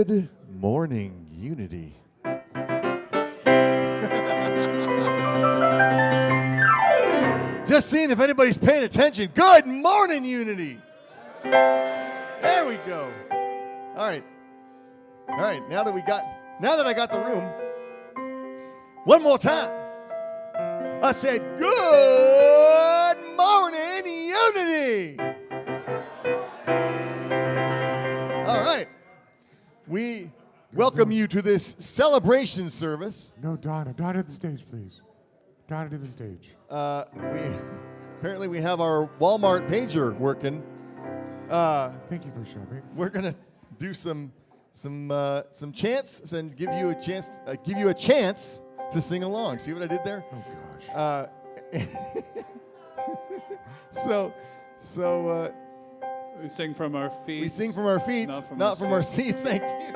Good morning, Unity. Just seeing if anybody's paying attention. Good morning, Unity. There we go. All right. Now that I got the room, one more time. I said, good morning, Unity. All right. We welcome you to this celebration service. No, Donna. Donna to the stage, please. Donna to the stage. Apparently we have our Walmart pager working. Thank you for shopping. We're gonna do some chants and give you a chance to sing along. See what I did there? Oh gosh. We sing from our feet. We sing from our feet, not from our seats. Thank you.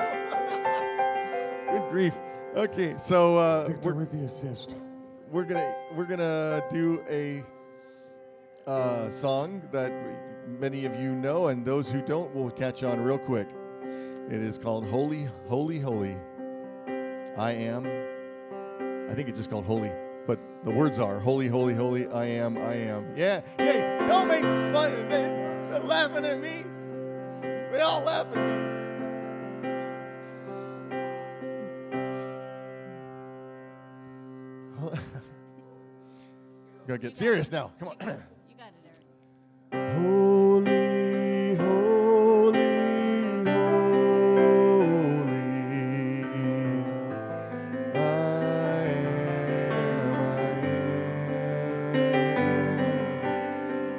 Good grief. Okay, so Victor with the assist. we're gonna do a song that many of you know, and those who don't will catch on real quick. It is called "Holy, Holy, Holy." I am. I think it's just called "Holy," but the words are "Holy, Holy, Holy." I am. I am. Yeah. Don't make fun of me. They're laughing at me. They all laugh at me. Gotta get serious now. Come on. You got it, Eric. Holy, holy, holy, I am.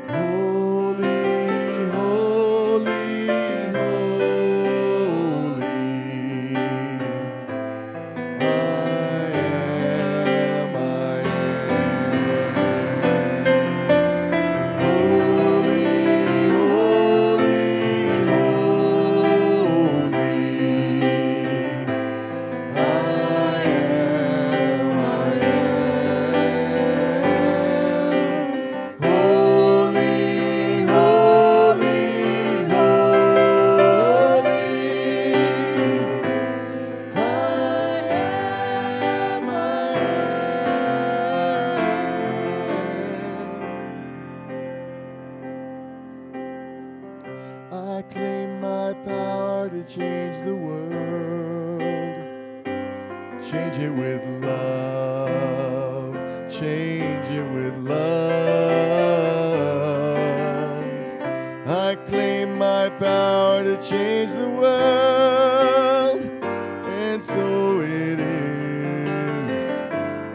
Holy, holy, holy, I claim my power to change the world. Change it with love. Change it with love. I claim my power to change the world. And so it is.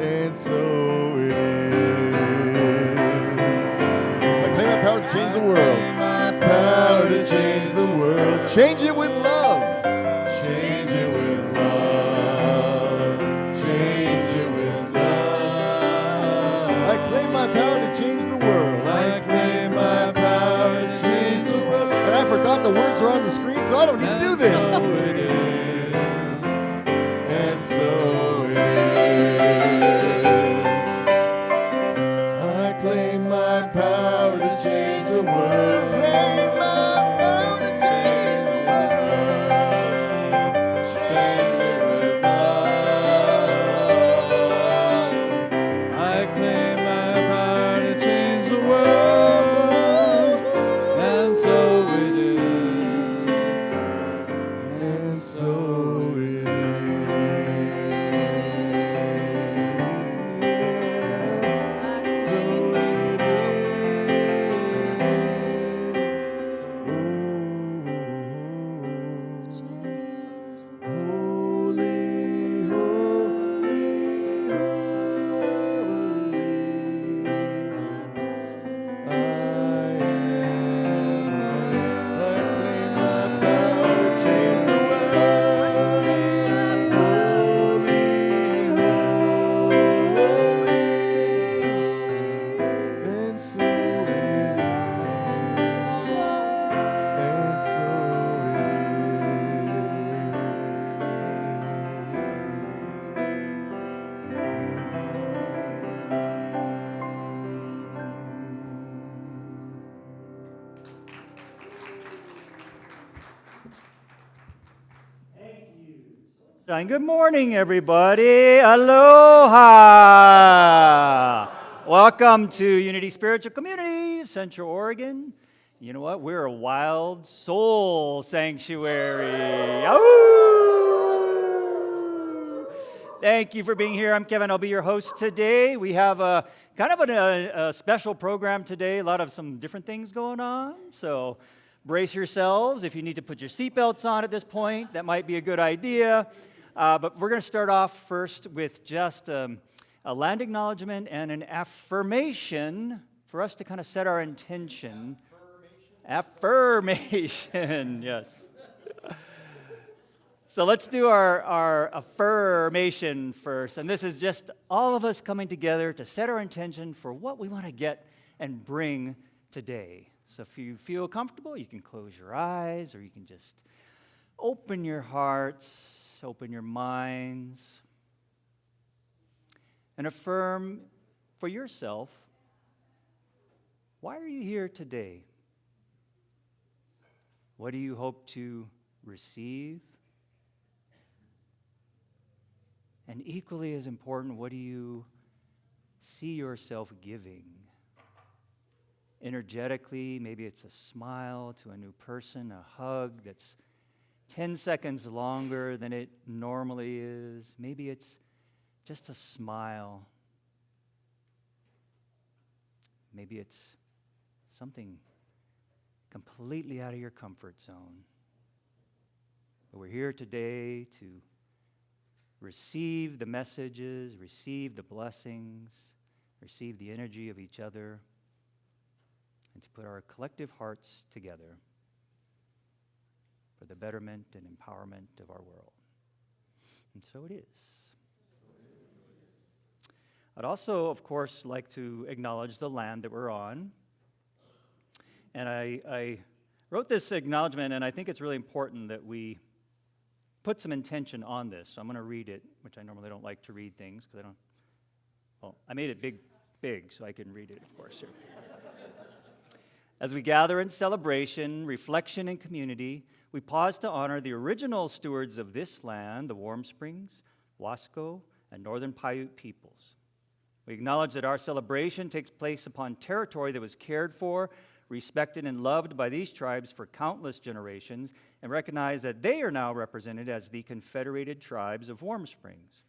And so it is. I claim my power to change the world. Power to change the world. Change it with love. Change it with love. Change it with love. I claim my power to change the world. I claim my power to change the world. And I forgot the words are on the screen, so I don't need to do this. And good morning, everybody. Aloha. Welcome to Unity Spiritual Community of Central Oregon. You know what? We're a wild soul sanctuary. Ow! Thank you for being here. I'm Kevin. I'll be your host today. We have a kind of a special program today. A lot of some different things going on. So brace yourselves. If you need to put your seatbelts on at this point, that might be a good idea. But we're going to start off first with just a land acknowledgement and an affirmation for us to kind of set our intention. Affirmation, yes. So let's do our affirmation first. And this is just all of us coming together to set our intention for what we want to get and bring today. So if you feel comfortable, you can close your eyes or you can just open your hearts. Open your minds and affirm for yourself, why are you here today? What do you hope to receive? And equally as important, what do you see yourself giving? Energetically, maybe it's a smile to a new person, a hug that's 10 seconds longer than it normally is. Maybe it's just a smile. Maybe it's something completely out of your comfort zone. But we're here today to receive the messages, receive the blessings, receive the energy of each other, and to put our collective hearts together for the betterment and empowerment of our world. And so it is. I'd also, of course, like to acknowledge the land that we're on. And I wrote this acknowledgement, and I think it's really important that we put some intention on this. So I'm going to read it, which I normally don't like to read things, because I made it big, so I can read it, of course. Here. As we gather in celebration, reflection, and community, we pause to honor the original stewards of this land, the Warm Springs, Wasco, and Northern Paiute peoples. We acknowledge that our celebration takes place upon territory that was cared for, respected, and loved by these tribes for countless generations, and recognize that they are now represented as the Confederated Tribes of Warm Springs.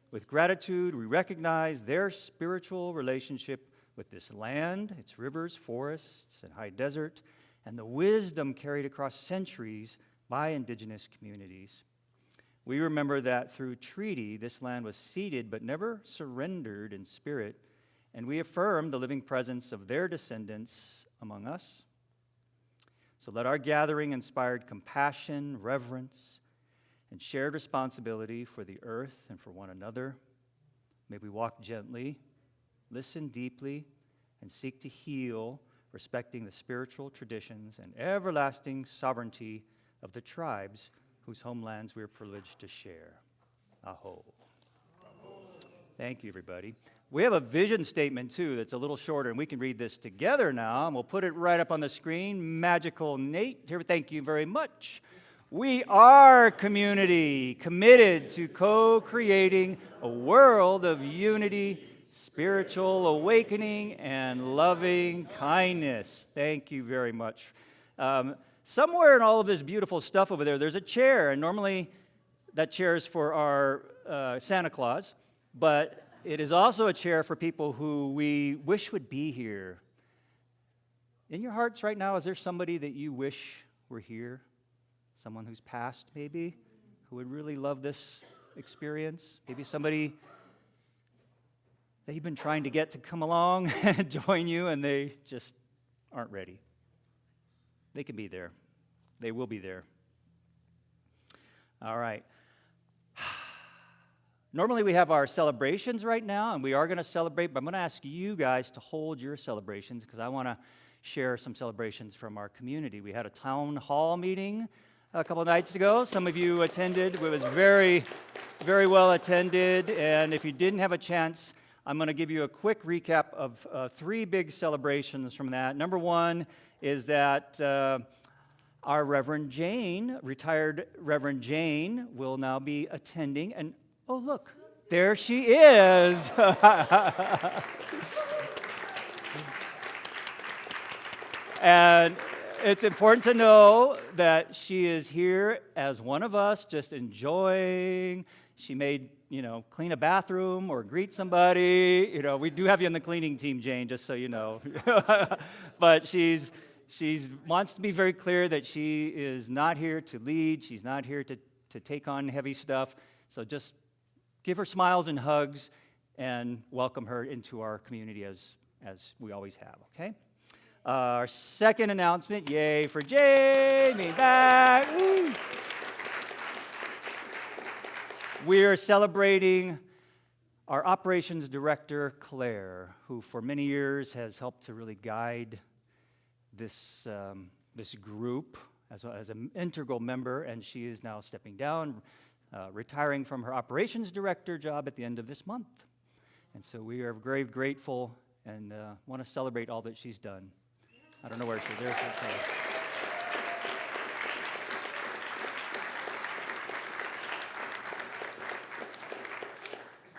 With gratitude, we recognize their spiritual relationship with this land, its rivers, forests, and high desert, and the wisdom carried across centuries by indigenous communities. We remember that through treaty, this land was ceded but never surrendered in spirit, and we affirm the living presence of their descendants among us. So let our gathering inspire compassion, reverence, and shared responsibility for the earth and for one another. May we walk gently, listen deeply, and seek to heal, respecting the spiritual traditions and everlasting sovereignty of the tribes whose homelands we are privileged to share. Aho. Thank you, everybody. We have a vision statement, too, that's a little shorter, and we can read this together now, and we'll put it right up on the screen. Magical Nate here, thank you very much. We are community, committed to co-creating a world of unity, spiritual awakening, and loving kindness. Thank you very much. Somewhere in all of this beautiful stuff over there, there's a chair, and normally that chair is for our Santa Claus, but it is also a chair for people who we wish would be here. In your hearts right now, is there somebody that you wish were here? Someone who's passed, maybe, who would really love this experience? Maybe somebody that you've been trying to get to come along and join you, and they just aren't ready. They can be there. They will be there. All right. Normally we have our celebrations right now, and we are going to celebrate, but I'm going to ask you guys to hold your celebrations because I want to share some celebrations from our community. We had a town hall meeting a couple of nights ago. Some of you attended. It was very, very well attended, and if you didn't have a chance, I'm going to give you a quick recap of three big celebrations from that. Number one is that our Reverend Jane, retired Reverend Jane, will now be attending. And oh, look, there she is. And it's important to know that she is here as one of us, just enjoying. She may, clean a bathroom or greet somebody. We do have you on the cleaning team, Jane, just so you know. But she wants to be very clear that she is not here to lead. She's not here to take on heavy stuff. So just give her smiles and hugs and welcome her into our community as we always have, okay? Our second announcement, yay for Jamie back. Woo. We are celebrating our operations director, Claire, who for many years has helped to really guide this group as an integral member, and she is now stepping down, retiring from her operations director job at the end of this month. And so we are very grateful and want to celebrate all that she's done. I don't know where she's there.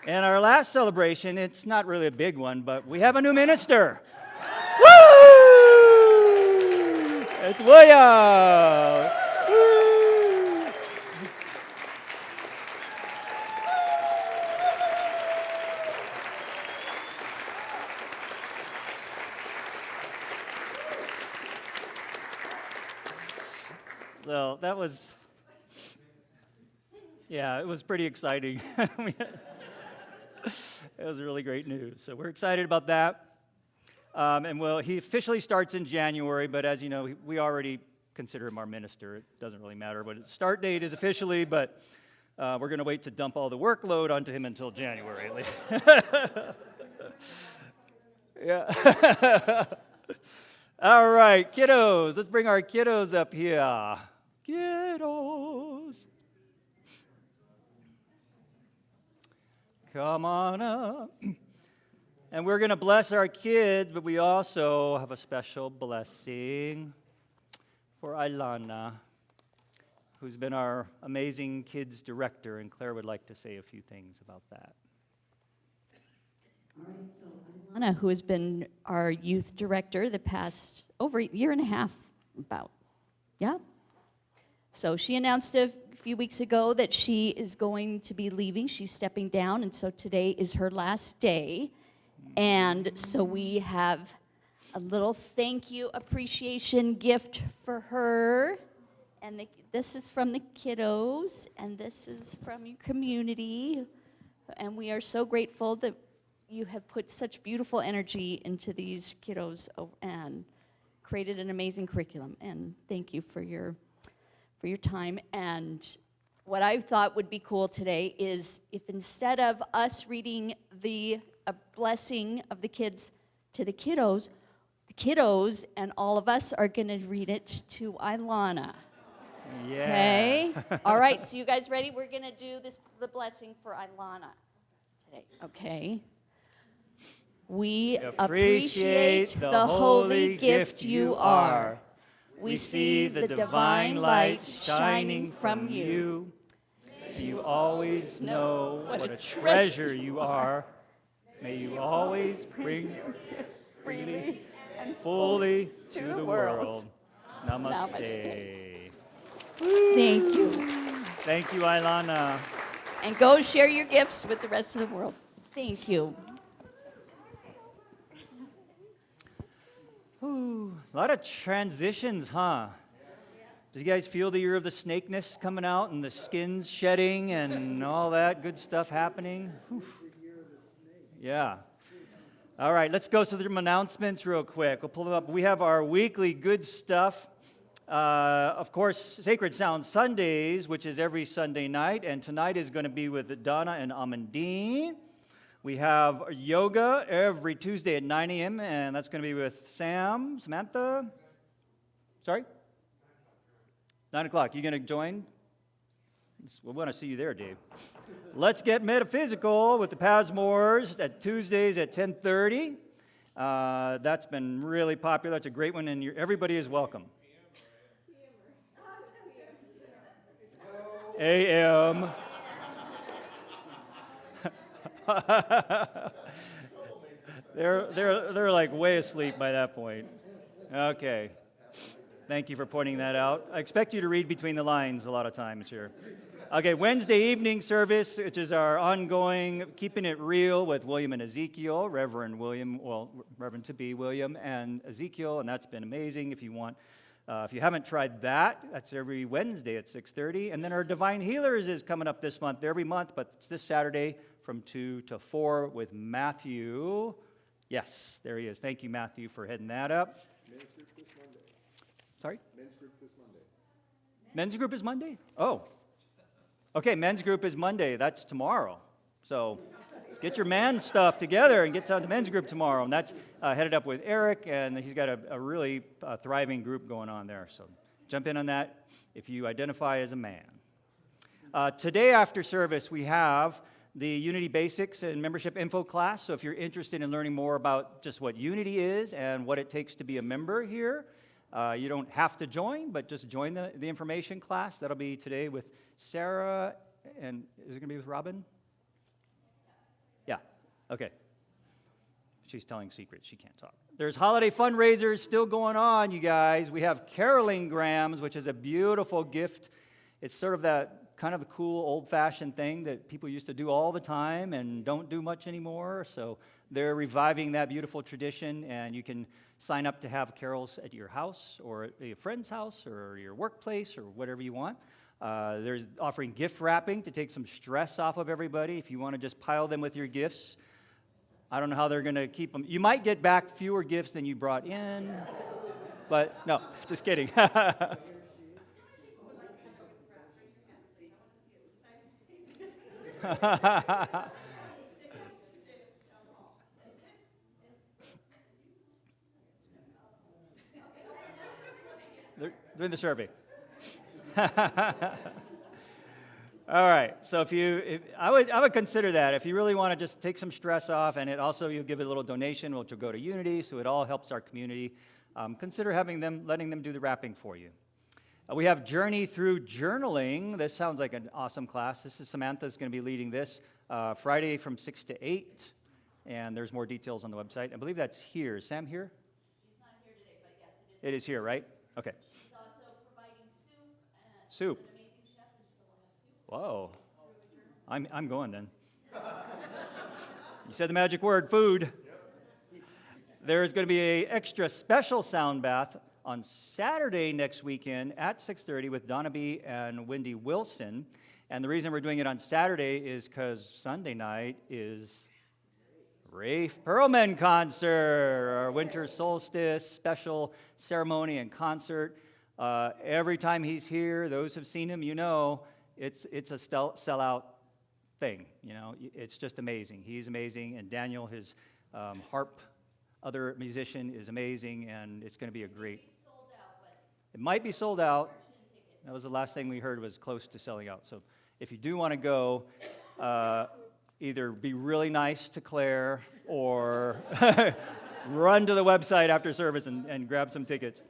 And our last celebration, it's not really a big one, but we have a new minister. Woo! It's William. Woo! So that was, it was pretty exciting. It was really great news. So we're excited about that. He officially starts in January, but as you know, we already consider him our minister. It doesn't really matter what his start date is officially, but we're going to wait to dump all the workload onto him until January at least. Yeah. All right, kiddos. Let's bring our kiddos up here. Kiddos. Come on up. And we're going to bless our kids, but we also have a special blessing for Ilana, who's been our amazing kids director, and Claire would like to say a few things about that. All right, so Ilana, who has been our youth director the past over a year and a half, about, yeah. So she announced a few weeks ago that she is going to be leaving. She's stepping down, and so today is her last day. And so we have a little thank you appreciation gift for her. And this is from the kiddos, and this is from your community. And we are so grateful that you have put such beautiful energy into these kiddos and created an amazing curriculum. And thank you for your time. And what I thought would be cool today is if instead of us reading a blessing of the kids to the kiddos and all of us are going to read it to Ilana. Yeah. Okay? All right, so you guys ready? We're going to do the blessing for Ilana today. Okay. We appreciate the holy gift you are. We see the divine light shining from you. You always know what a treasure you are. May you always bring your gifts freely and fully to the world. Namaste. Thank you. Thank you, Ilana. And go share your gifts with the rest of the world. Thank you. Ooh, a lot of transitions, huh? Do you guys feel the year of the snakeness coming out and the skins shedding and all that good stuff happening? Whew. Yeah. All right, let's go through the announcements real quick. We'll pull them up. We have our weekly good stuff. Of course, Sacred Sound Sundays, which is every Sunday night, and tonight is going to be with Donna and Amandine. We have yoga every Tuesday at 9 a.m., and that's going to be with Samantha. Sorry? 9 o'clock. You going to join? We want to see you there, Dave. Let's Get Metaphysical with the Pasmores at Tuesdays at 10:30. That's been really popular. It's a great one, and everybody is welcome. a.m. They're like way asleep by that point. Okay. Thank you for pointing that out. I expect you to read between the lines a lot of times here. Okay, Wednesday evening service, which is our ongoing Keeping It Real with William and Ezekiel, Reverend to be William and Ezekiel, and that's been amazing. If you haven't tried that, that's every Wednesday at 6:30. And then our Divine Healers is coming up this month, every month, but it's this Saturday from 2 to 4 with Matthew. Yes, there he is. Thank you, Matthew, for heading that up. Men's group this Monday. Sorry? Men's group this Monday. Men's group is Monday? Oh. Okay, men's group is Monday. That's tomorrow. So get your man stuff together and get to the men's group tomorrow. And that's headed up with Eric, and he's got a really thriving group going on there. So jump in on that if you identify as a man. Today after service, we have the Unity Basics and Membership Info class. So if you're interested in learning more about just what Unity is and what it takes to be a member here, you don't have to join, but just join the information class. That'll be today with Sarah, and is it going to be with Robin? Yeah, okay. She's telling secrets. She can't talk. There's holiday fundraisers still going on, you guys. We have caroling grams, which is a beautiful gift. It's sort of that kind of a cool old-fashioned thing that people used to do all the time and don't do much anymore. So they're reviving that beautiful tradition, and you can sign up to have carols at your house or at a friend's house or your workplace or whatever you want. There's offering gift wrapping to take some stress off of everybody. If you want to just pile them with your gifts, I don't know how they're going to keep them. You might get back fewer gifts than you brought in, but no, just kidding. They're doing the survey. All right. So I would consider that if you really want to just take some stress off, and you'll give it a little donation, which will go to Unity, so it all helps our community. Consider letting them do the wrapping for you. We have Journey Through Journaling. This sounds like an awesome class. Samantha's going to be leading this Friday from 6 to 8, and there's more details on the website. I believe that's here. Is Sam here? She's not here today, but yes, it is. It is here, right? Okay. She's also providing soup. Soup. An amazing chef, and she'll have soup. Whoa. I'm going then. You said the magic word, food. There's going to be an extra special sound bath on Saturday next weekend at 6:30 with Donna B. and Wendy Wilson. And the reason we're doing it on Saturday is because Sunday night is Rafe Perlman concert, our winter solstice special ceremony and concert. Every time he's here, those who've seen him, it's a sellout thing. It's just amazing. He's amazing, and Daniel, his other musician, is amazing, and it's going to be a great. It might be sold out. That was the last thing we heard, was close to selling out. So if you do want to go, either be really nice to Claire or run to the website after service and grab some tickets.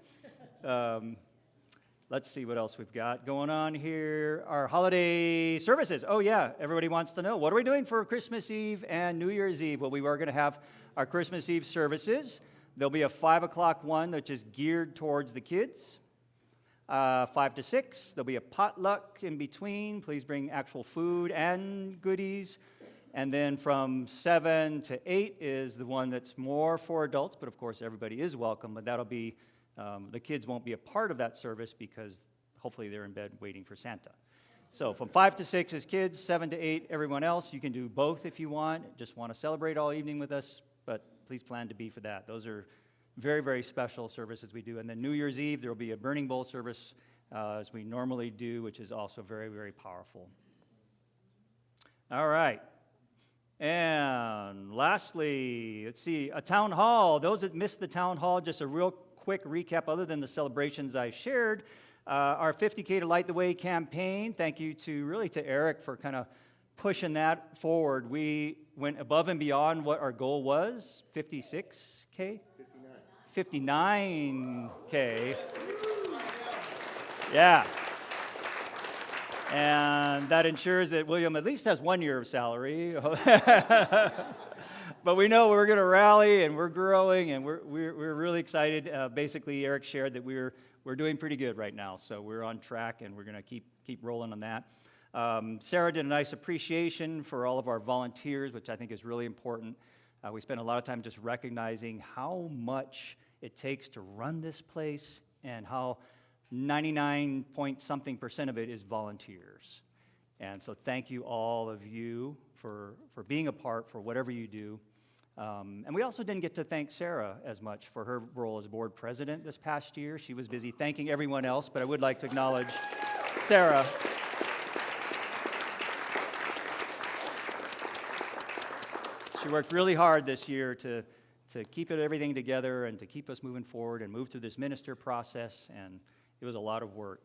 Let's see what else we've got going on here. Our holiday services. Oh, yeah, everybody wants to know, what are we doing for Christmas Eve and New Year's Eve? Well, we are going to have our Christmas Eve services. There'll be a 5 o'clock one, which is geared towards the kids. 5 to 6, there'll be a potluck in between. Please bring actual food and goodies. And then from 7 to 8 is the one that's more for adults, but of course everybody is welcome. But that'll be, the kids won't be a part of that service because hopefully they're in bed waiting for Santa. So from 5 to 6 is kids, 7 to 8 everyone else. You can do both if you want. Just want to celebrate all evening with us, but please plan to be for that. Those are very, very special services we do. And then New Year's Eve, there will be a burning bowl service as we normally do, which is also very, very powerful. All right. And lastly, let's see, a town hall. Those that missed the town hall, just a real quick recap other than the celebrations I shared. Our 50K to Light the Way campaign, thank you to Eric for kind of pushing that forward. We went above and beyond what our goal was, 56K? 59K. Yeah. And that ensures that William at least has 1 year of salary. But we know we're going to rally, and we're growing, and we're really excited. Basically, Eric shared that we're doing pretty good right now, so we're on track, and we're going to keep rolling on that. Sarah did a nice appreciation for all of our volunteers, which I think is really important. We spent a lot of time just recognizing how much it takes to run this place, and how 99-point-something% of it is volunteers. And so thank you, all of you, for being a part, for whatever you do. And we also didn't get to thank Sarah as much for her role as board president this past year. She was busy thanking everyone else, but I would like to acknowledge Sarah. She worked really hard this year to keep everything together and to keep us moving forward and move through this minister process, and it was a lot of work,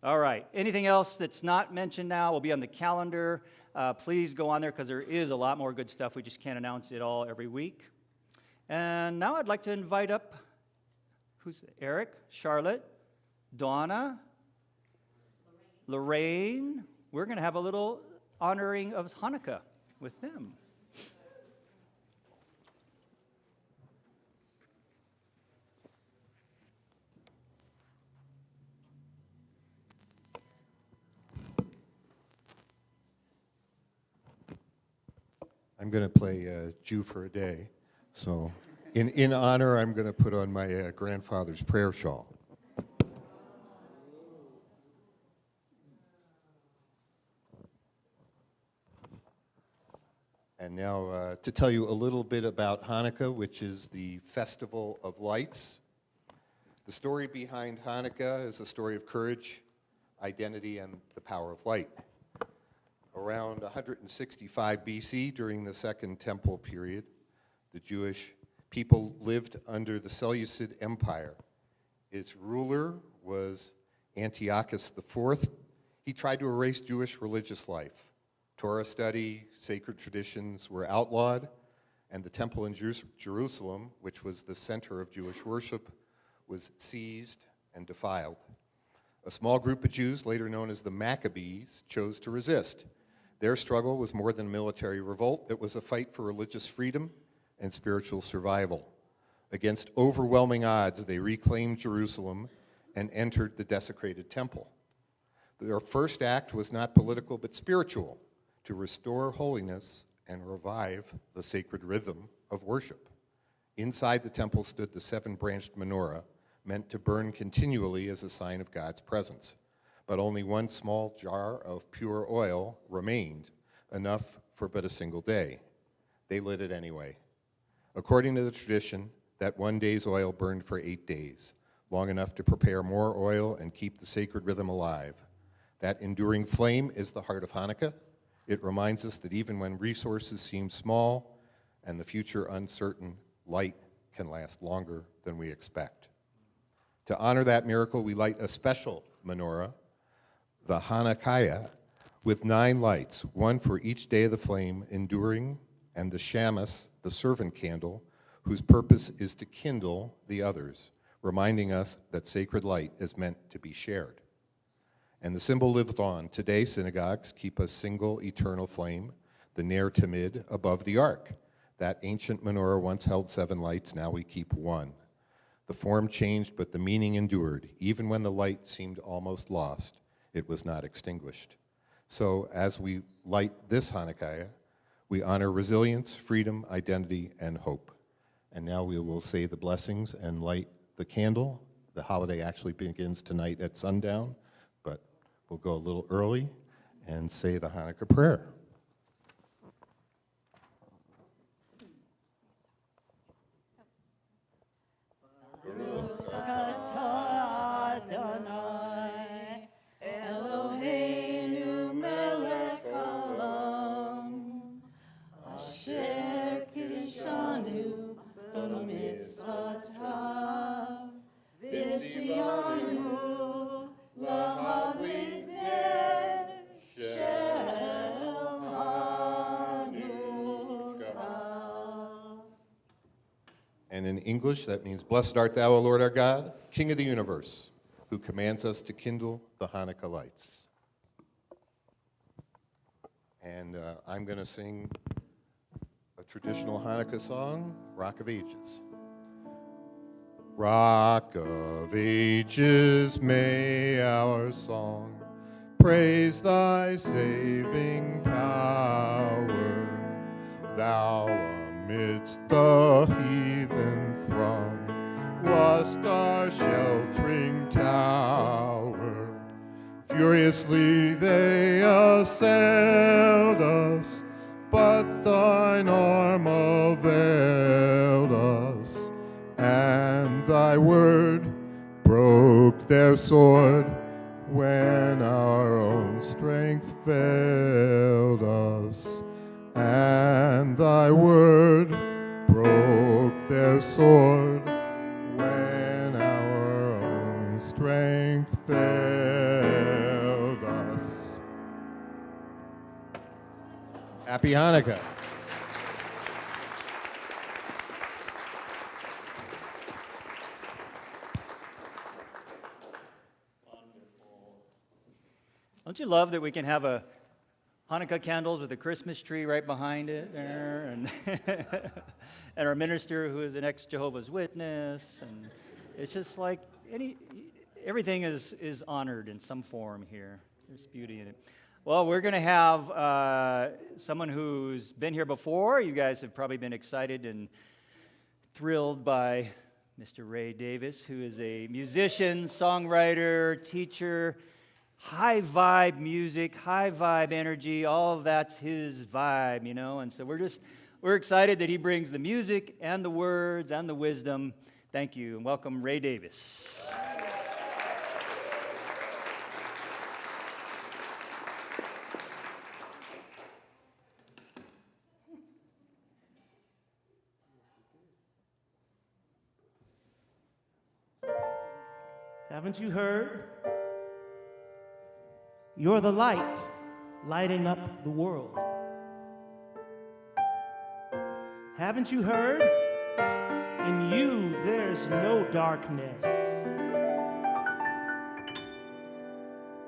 All right, anything else that's not mentioned now will be on the calendar. Please go on there, because there is a lot more good stuff. We just can't announce it all every week. And now I'd like to invite up, Eric, Charlotte, Donna, Lorraine. We're going to have a little honoring of Hanukkah with them. I'm going to play Jew for a Day. So in honor, I'm going to put on my grandfather's prayer shawl. And now to tell you a little bit about Hanukkah, which is the Festival of Lights. The story behind Hanukkah is a story of courage, identity, and the power of light. Around 165 BC, during the Second Temple period, the Jewish people lived under the Seleucid Empire. Its ruler was Antiochus IV. He tried to erase Jewish religious life. Torah study, sacred traditions were outlawed, and the temple in Jerusalem, which was the center of Jewish worship, was seized and defiled. A small group of Jews, later known as the Maccabees, chose to resist. Their struggle was more than a military revolt. It was a fight for religious freedom and spiritual survival. Against overwhelming odds, they reclaimed Jerusalem and entered the desecrated temple. Their first act was not political but spiritual, to restore holiness and revive the sacred rhythm of worship. Inside the temple stood the 7-branched menorah, meant to burn continually as a sign of God's presence. But only one small jar of pure oil remained, enough for but a single day. They lit it anyway. According to the tradition, that one day's oil burned for 8 days, long enough to prepare more oil and keep the sacred rhythm alive. That enduring flame is the heart of Hanukkah. It reminds us that even when resources seem small and the future uncertain, light can last longer than we expect. To honor that miracle, we light a special menorah, the Hanukkah, with 9 lights, one for each day of the flame enduring, and the shamus, the servant candle, whose purpose is to kindle the others, reminding us that sacred light is meant to be shared. And the symbol lives on. Today, synagogues keep a single eternal flame, the Ner Tamid, above the ark. That ancient menorah once held 7 lights, now we keep 1. The form changed, but the meaning endured. Even when the light seemed almost lost, it was not extinguished. So as we light this Hanukkah, we honor resilience, freedom, identity, and hope. And now we will say the blessings and light the candle. The holiday actually begins tonight at sundown, but we'll go a little early and say the Hanukkah prayer. And in English, that means, "Blessed art thou, O Lord our God, King of the universe, who commands us to kindle the Hanukkah lights." And I'm going to sing a traditional Hanukkah song, Rock of Ages. Rock of Ages, may our song praise thy saving power. Thou amidst the heathen throng wast our sheltering tower. Furiously they assailed us, but thine arm availed us, and thy word broke their sword when our own strength failed us. And thy word broke their sword when our own strength failed us. Happy Hanukkah. Don't you love that we can have a Hanukkah candles with a Christmas tree right behind it there, and and our minister who is an ex-Jehovah's Witness, and it's just like everything is honored in some form here. There's beauty in it. Well, we're going to have someone who's been here before. You guys have probably been excited and thrilled by Mr. Ray Davis, who is a musician, songwriter, teacher. High vibe music, high vibe energy, all of that's his vibe, you know. And so we're excited that he brings the music and the words and the wisdom. Thank you, and welcome Ray Davis. Haven't you heard? You're the light, lighting up the world. Haven't you heard? In you, there's no darkness.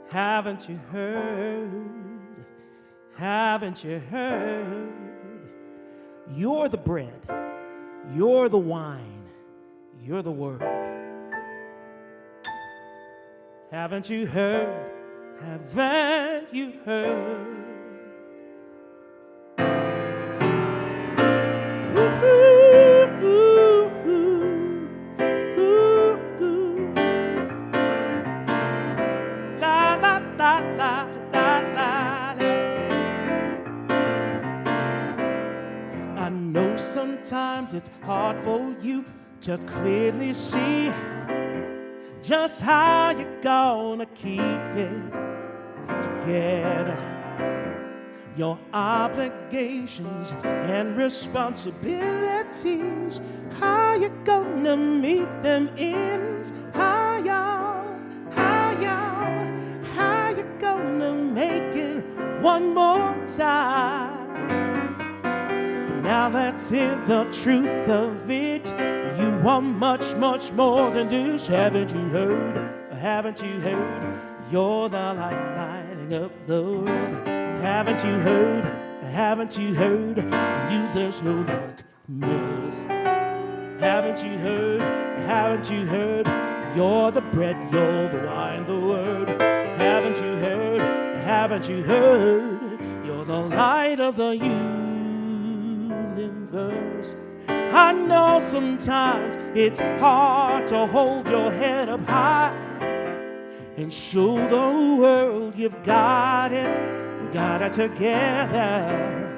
Haven't you heard? Haven't you heard? You're the bread, you're the wine, you're the word. Haven't you heard? Haven't you heard? Ooh, ooh, ooh, ooh, ooh. La la la la la la la. I know sometimes it's hard for you to clearly see just how you're gonna keep it together. Your obligations and responsibilities, how you gonna meet them ends? How you gonna make it one more time? But now let's hear the truth of it. You are much, much more than this. Haven't you heard? Haven't you heard? You're the light lighting up the world. Haven't you heard? Haven't you heard? In you there's no darkness. Haven't you heard? Haven't you heard? You're the bread, you're the wine, the word. Haven't you heard? Haven't you heard? You're the light of the universe. I know sometimes it's hard to hold your head up high and show the world you've got it together.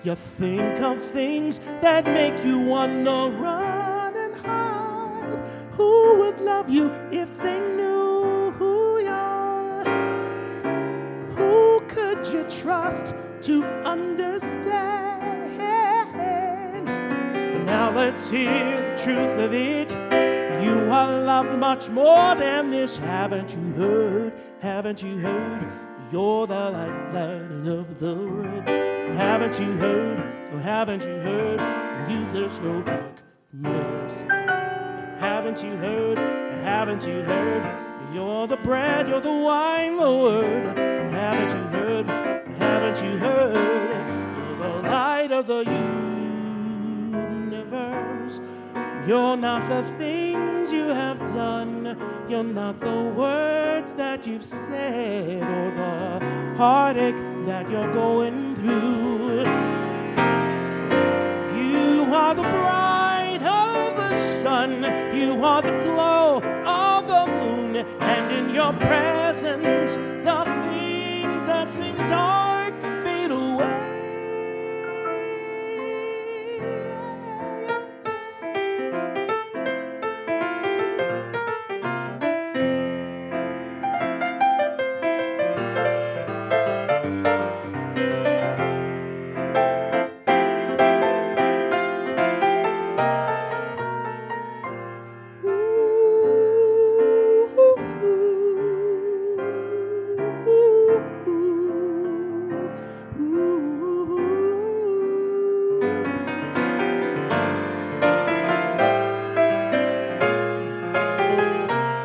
You think of things that make you wanna run and hide. Who would love you if they knew who you are? Who could you trust to understand? But now let's hear the truth of it. You are loved much more than this. Haven't you heard? Haven't you heard? You're the light lighting up the world. Haven't you heard? Oh, haven't you heard? In you there's no darkness. Haven't you heard? Haven't you heard? You're the bread, you're the wine, the word. Haven't you heard? Haven't haven't you heard? You're the light of the universe. You're not the things you have done. You're not the words that you've said or the heartache that you're going through. You are the bright of the sun. You are the glow of the moon. And in your presence, the things that seem dark fade away.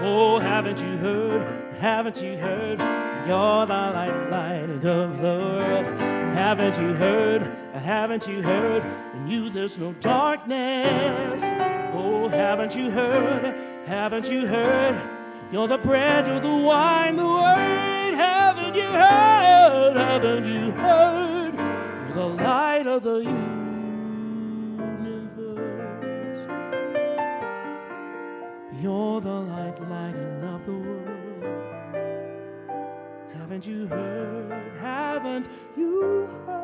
Oh, haven't you heard? Haven't you heard? You're the light of the world. Haven't you heard? Haven't you heard? In you there's no darkness. Oh, haven't you heard? Haven't you heard? You're the bread, you're the wine, the word. Haven't you heard? Haven't you heard? You're the light of the universe. You're the lighting of the world. Haven't you heard? Haven't you heard?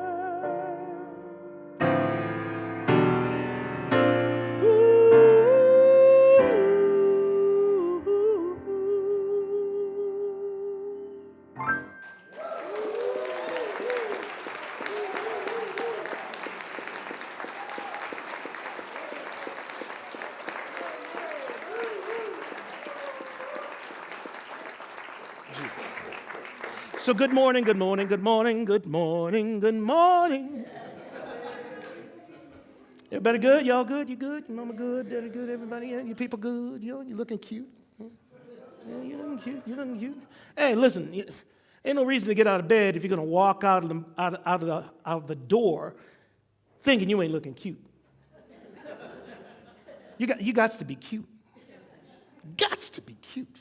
So good morning, good morning, good morning, good morning, good morning. Everybody good? Y'all good? You good? Your mama good? Daddy good? Everybody? Yeah, you people good? You know, you looking cute. Yeah, you looking cute. You looking cute. Hey, listen, ain't no reason to get out of bed if you're gonna walk out of the door thinking you ain't looking cute. You got to be cute. Gots to be cute.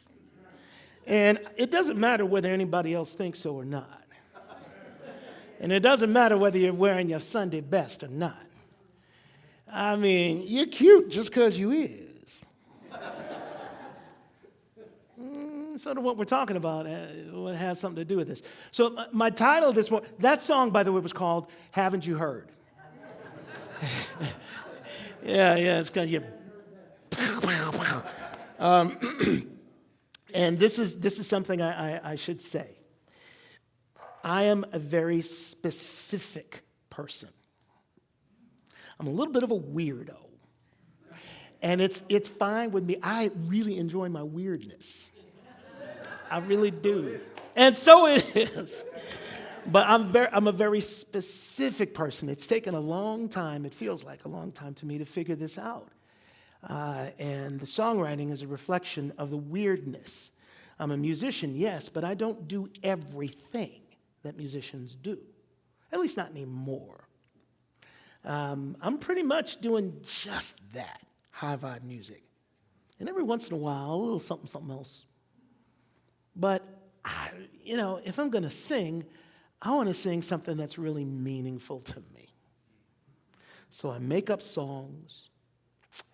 And it doesn't matter whether anybody else thinks so or not. And it doesn't matter whether you're wearing your Sunday best or not. I mean, you're cute just because you is. Sort of what we're talking about has something to do with this. So my title this morning, that song, by the way, was called Haven't You Heard? yeah, it's kind of, and this is something I should say. I am a very specific person. I'm a little bit of a weirdo. And it's fine with me. I really enjoy my weirdness. I really do. And so it is. But I'm a very specific person. It's taken a long time, it feels like a long time to me to figure this out. And the songwriting is a reflection of the weirdness. I'm a musician, yes, but I don't do everything that musicians do. At least not anymore. I'm pretty much doing just that, high vibe music. And every once in a while, a little something else. But, if I'm going to sing, I want to sing something that's really meaningful to me. So I make up songs,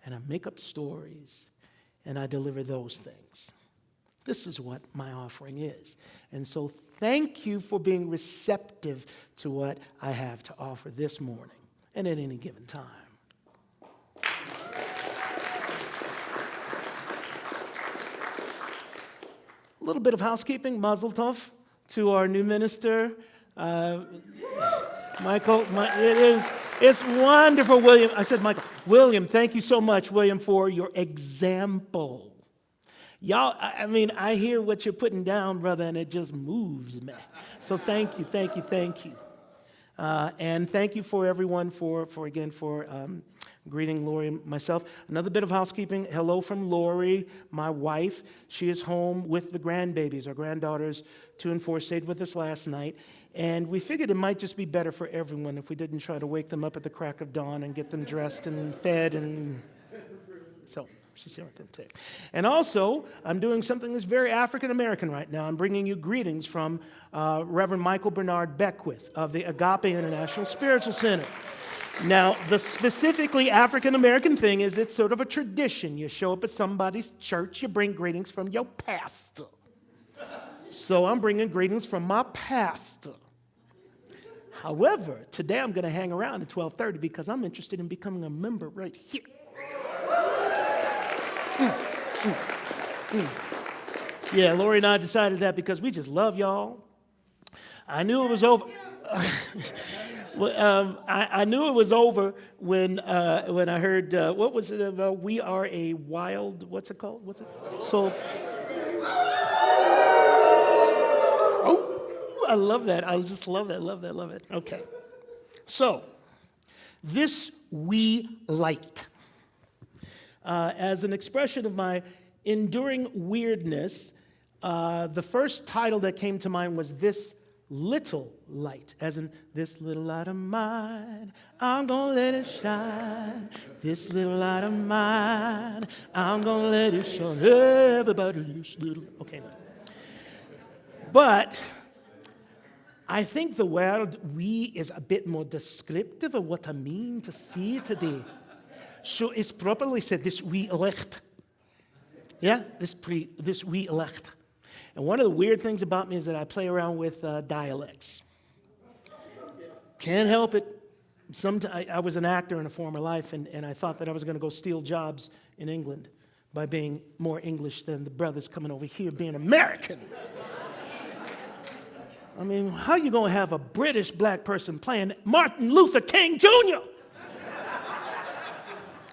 and I make up stories, and I deliver those things. This is what my offering is. And so thank you for being receptive to what I have to offer this morning and at any given time. A little bit of housekeeping, mazel tov, to our new minister, Michael. It's wonderful, William. I said, Michael. William, thank you so much, William, for your example. Y'all, I hear what you're putting down, brother, and it just moves me. So thank you. And thank you for everyone for greeting Lori and myself. Another bit of housekeeping. Hello from Lori, my wife. She is home with the grandbabies. Our granddaughters, 2 and 4, stayed with us last night. And we figured it might just be better for everyone if we didn't try to wake them up at the crack of dawn and get them dressed and fed and so. She's here today. And also, I'm doing something that's very African American right now. I'm bringing you greetings from Reverend Michael Bernard Beckwith of the Agape International Spiritual Center. Now, the specifically African American thing is it's sort of a tradition. You show up at somebody's church, you bring greetings from your pastor. So I'm bringing greetings from my pastor. However, today I'm going to hang around at 12:30 because I'm interested in becoming a member right here. Yeah, Lori and I decided that because we just love y'all. I knew it was over. I knew it was over when I heard what was it about? We are a wild. What's it called? What's it? So. Oh, I love that. I just love that. Love that. Love it. Okay. So, this we light. As an expression of my enduring weirdness, the first title that came to mind was This Little Light, as in, this little light of mine, I'm gonna let it shine. This little light of mine, I'm gonna let it shine. Everybody, this little. Okay. But I think the word we is a bit more descriptive of what I mean to see today. So it's properly said, this we licht. Yeah, this we licht. And one of the weird things about me is that I play around with dialects. Can't help it. I was an actor in a former life, and I thought that I was going to go steal jobs in England by being more English than the brothers coming over here being American. I mean, how are you going to have a British black person playing Martin Luther King Jr.?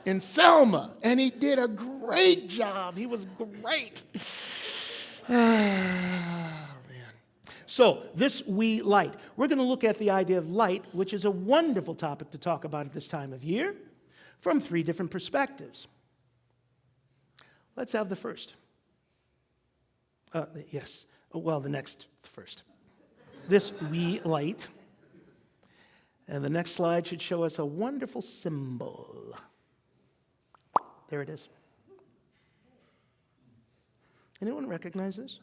in Selma, and he did a great job. He was great. Oh, man. So, this we light. We're going to look at the idea of light, which is a wonderful topic to talk about at this time of year, from 3 different perspectives. Let's have the first. Yes. Well, the next first. This we light. And the next slide should show us a wonderful symbol. There it is. Anyone recognize this?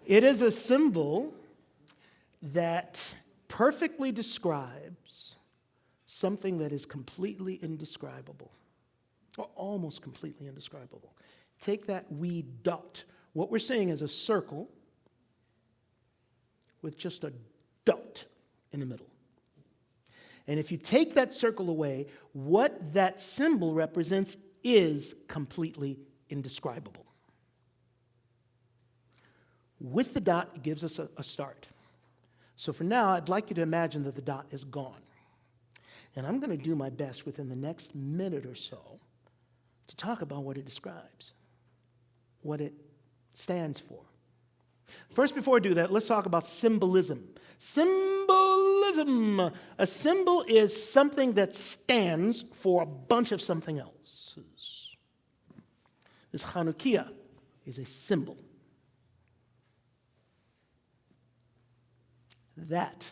It is a symbol that perfectly describes something that is completely indescribable, or almost completely indescribable. Take that wee dot. What we're saying is a circle with just a dot in the middle. And if you take that circle away, what that symbol represents is completely indescribable. With the dot, it gives us a start. So for now, I'd like you to imagine that the dot is gone. And I'm going to do my best within the next minute or so to talk about what it describes, what it stands for. First, before I do that, let's talk about symbolism. Symbolism. A symbol is something that stands for a bunch of something else. This Chanukia is a symbol. That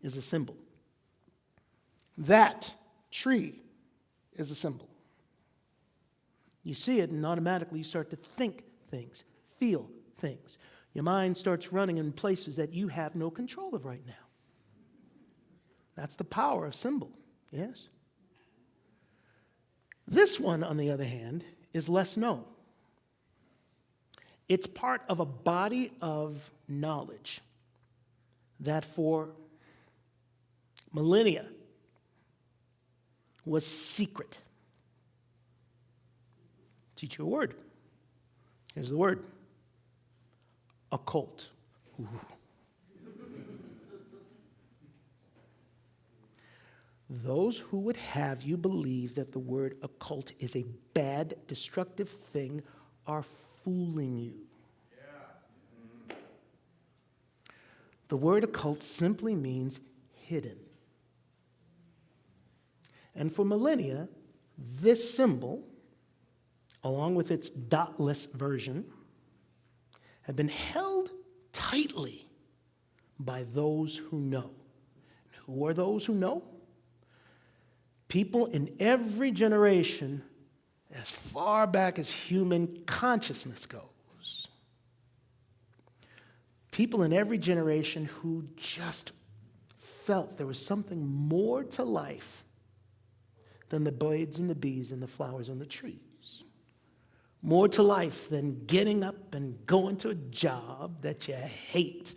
is a symbol. That tree is a symbol. You see it, and automatically you start to think things, feel things. Your mind starts running in places that you have no control of right now. That's the power of symbol, yes? This one, on the other hand, is less known. It's part of a body of knowledge that for millennia was secret. Teach you a word. Here's the word. Occult. Ooh. Those who would have you believe that the word occult is a bad, destructive thing are fooling you. Yeah. The word occult simply means hidden. And for millennia, This symbol, along with its dotless version, have been held tightly by those who know. Who are those who know? People in every generation, as far back as human consciousness goes. People in every generation who just felt there was something more to life than the birds and the bees and the flowers and the trees. More to life than getting up and going to a job that you hate,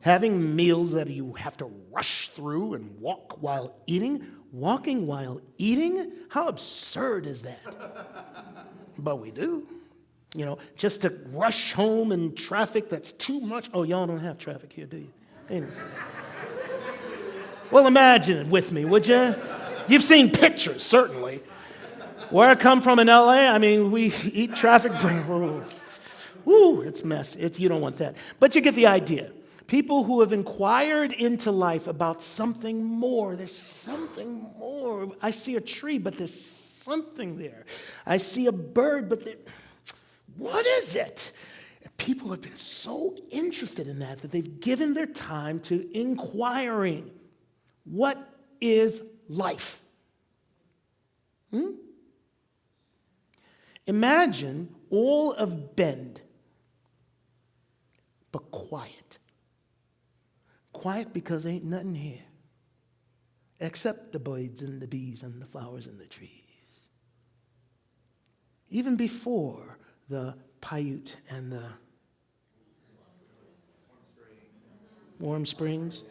having meals that you have to rush through and walk while eating. Walking while eating? How absurd is that? But we do. You know, just to rush home in traffic that's too much. Oh, y'all don't have traffic here, do you? Anyway. Well, imagine it with me, would you? You've seen pictures, certainly. Where I come from in L.A., I mean, we eat traffic. Woo, it's mess. You don't want that. But you get the idea. People who have inquired into life about something more. There's something more. I see a tree, but there's something there. I see a bird, but what is it? And people have been so interested in that they've given their time to inquiring. What is life? Imagine all of Bend, but quiet. Quiet because ain't nothing here except the birds and the bees and the flowers and the trees. Even before the Paiute and the Warm Springs.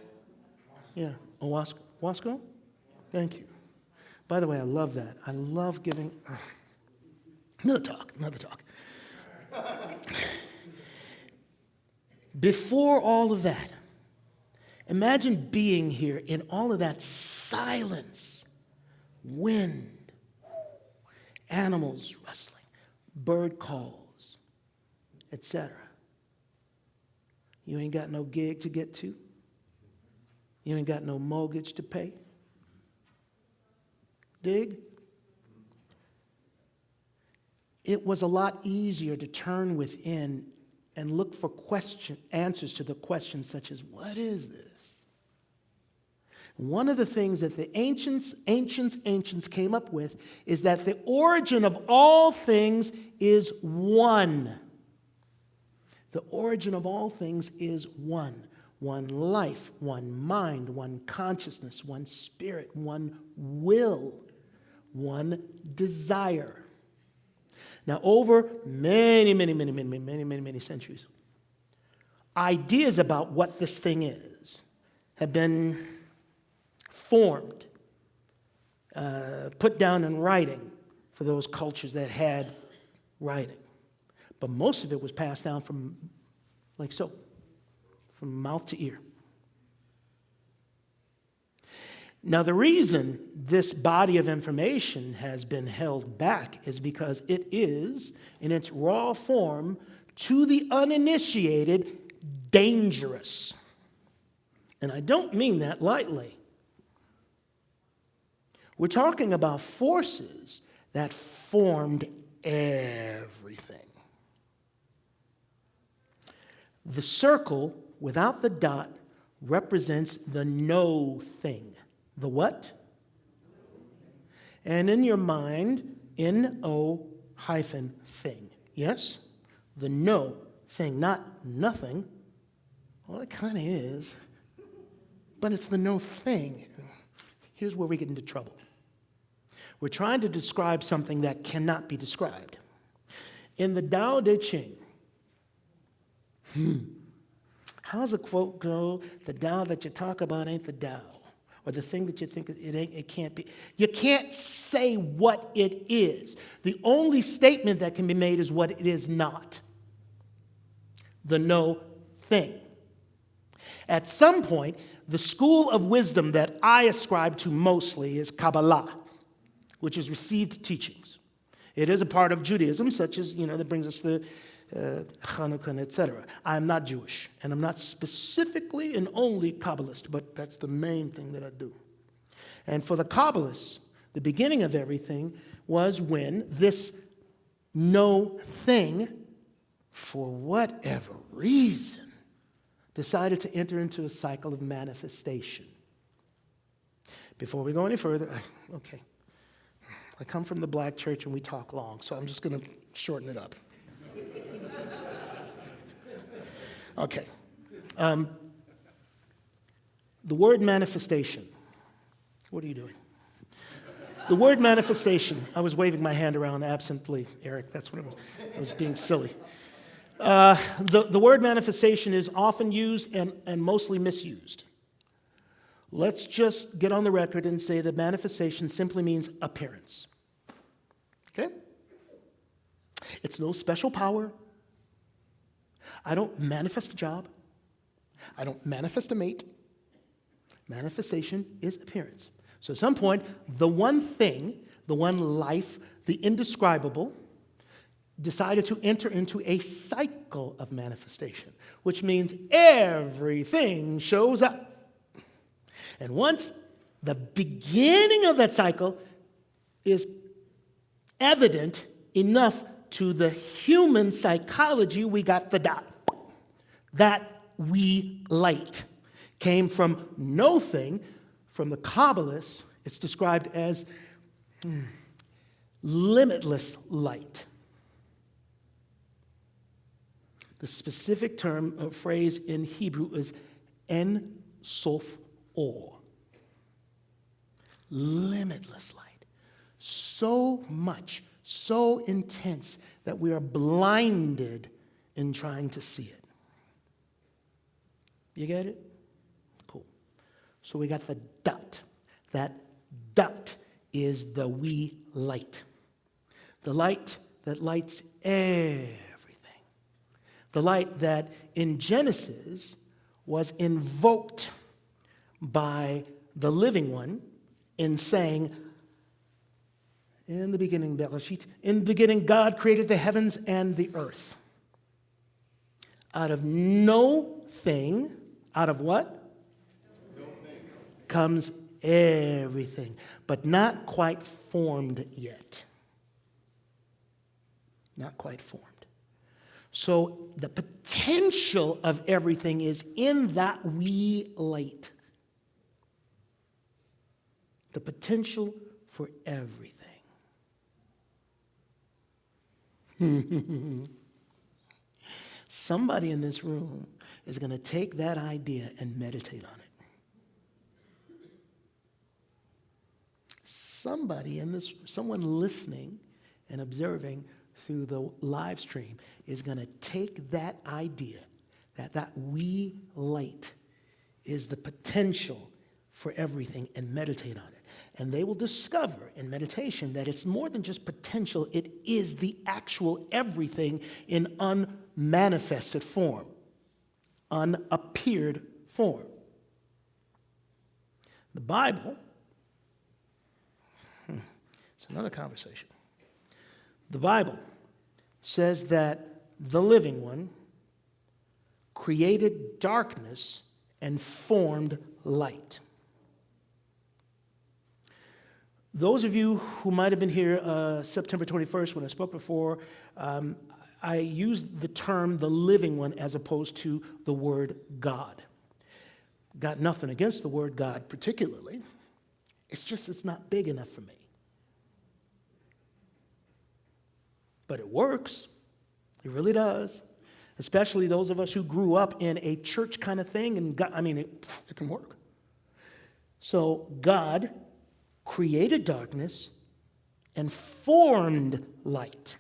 Yeah, Wasco? Thank you. By the way, I love that. I love giving... Another talk. Before all of that, imagine being here in all of that silence, wind, animals rustling, bird calls, etc. You ain't got no gig to get to. You ain't got no mortgage to pay. Dig? It was a lot easier to turn within and look for answers to the questions such as, what is this? One of the things that the ancients came up with is that the origin of all things is one. The origin of all things is one. One life, one mind, one consciousness, one spirit, one will, one desire. Now, over many centuries, ideas about what this thing is have been formed, put down in writing for those cultures that had writing. But most of it was passed down from mouth to ear. Now, the reason this body of information has been held back is because it is, in its raw form, to the uninitiated, dangerous. And I don't mean that lightly. We're talking about forces that formed everything. The circle without the dot represents the no thing. The what? And in your mind, N-O hyphen thing. Yes? The no thing, not nothing. Well, it kind of is. But it's the no thing. Here's where we get into trouble. We're trying to describe something that cannot be described. In the Tao Te Ching, how's the quote go? The Tao that you talk about ain't the Tao. Or the thing that you think it can't be. You can't say what it is. The only statement that can be made is what it is not. The no thing. At some point, the school of wisdom that I ascribe to mostly is Kabbalah, which is received teachings. It is a part of Judaism, such as, that brings us the Hanukkah, etc. I'm not Jewish, and I'm not specifically and only Kabbalist, but that's the main thing that I do. And for the Kabbalists, the beginning of everything was when this no thing, for whatever reason, decided to enter into a cycle of manifestation. Before we go any further, okay, I come from the black church and we talk long, so I'm just going to shorten it up. Okay. The word manifestation. What are you doing? The word manifestation. I was waving my hand around absently, Eric. That's what it was. I was being silly. The word manifestation is often used and mostly misused. Let's just get on the record and say that manifestation simply means appearance. Okay? It's no special power. I don't manifest a job. I don't manifest a mate. Manifestation is appearance. So at some point, the one thing, the one life, the indescribable, decided to enter into a cycle of manifestation, which means everything shows up. And once the beginning of that cycle is evident enough to the human psychology, we got the dot. That we light came from no thing. From the Kabbalists, it's described as limitless light. The specific term or phrase in Hebrew is en sof or. Limitless light. So much, so intense that we are blinded in trying to see it. You get it? Cool. So we got the dot. That dot is the we light. The light that lights everything. The light that in Genesis was invoked by the living one in saying, in the beginning, Bereshit, in the beginning God created the heavens and the earth. Out of no thing, out of what? No thing. Comes everything, but not quite formed yet. Not quite formed. So the potential of everything is in that wee light. The potential for everything. Somebody in this room is going to take that idea and meditate on it. Somebody in this, someone listening and observing through the live stream is going to take that idea, that wee light is the potential for everything, and meditate on it. And they will discover in meditation that it's more than just potential, it is the actual everything in unmanifested form, unappeared form. The Bible, it's another conversation. The Bible says that the living one created darkness and formed light. Those of you who might have been here September 21st when I spoke before, I used the term the living one as opposed to the word God. Got nothing against the word God particularly. It's just it's not big enough for me. But it works. It really does. Especially those of us who grew up in a church kind of thing. And God, it can work. So God created darkness and formed light.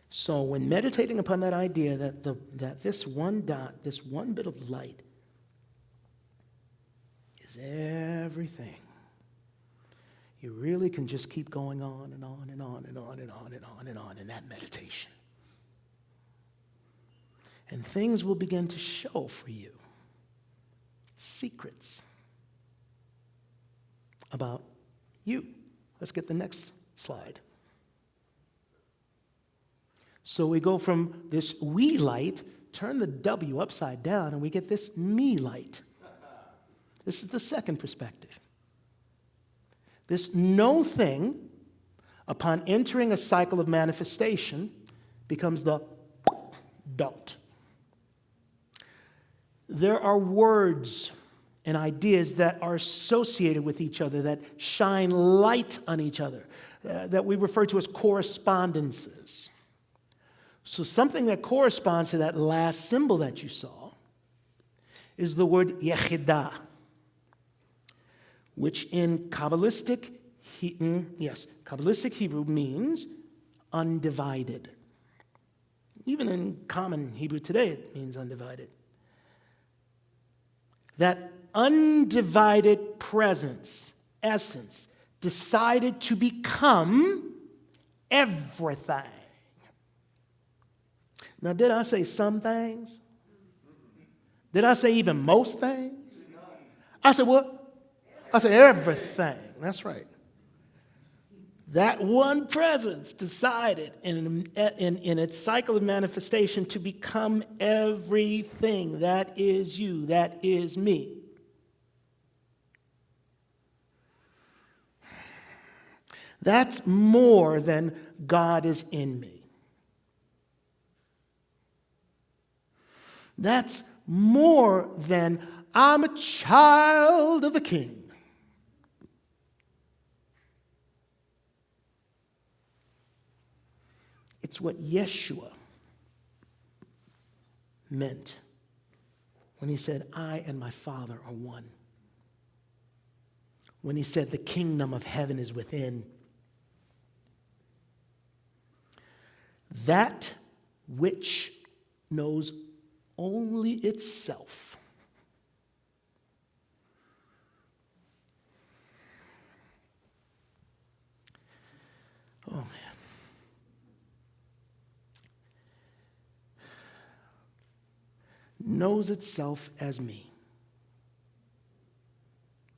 So when meditating upon that idea that this one dot, this one bit of light is everything, you really can just keep going on and on and on and on and on and on and on in that meditation. And things will begin to show for you. Secrets about you. Let's get the next slide. So we go from this we light, turn the W upside down, and we get this me light. This is the second perspective. This no thing, upon entering a cycle of manifestation, becomes the dot. There are words and ideas that are associated with each other, that shine light on each other, that we refer to as correspondences. So something that corresponds to that last symbol that you saw is the word yechidah, which in Kabbalistic Hebrew means undivided. Even in common Hebrew today, it means undivided. That undivided presence, essence, decided to become everything. Now, did I say some things? Did I say even most things? I said what? I said everything. That's right. That one presence decided in its cycle of manifestation to become everything. That is you. That is me. That's more than God is in me. That's more than I'm a child of the King. It's what Yeshua meant when he said, I and my Father are one. When he said, the kingdom of heaven is within. That which knows only itself. Oh, man. Knows itself as me.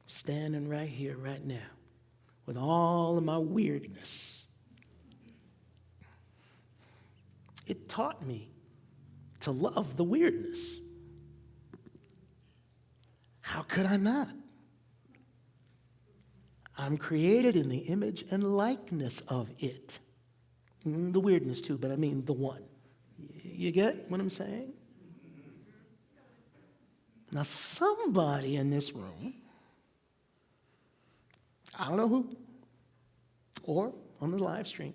Standing right here, right now, with all of my weirdness. It taught me to love the weirdness. How could I not? I'm created in the image and likeness of it. The weirdness too, but I mean the one. You get what I'm saying? Now somebody in this room, I don't know who, or on the live stream,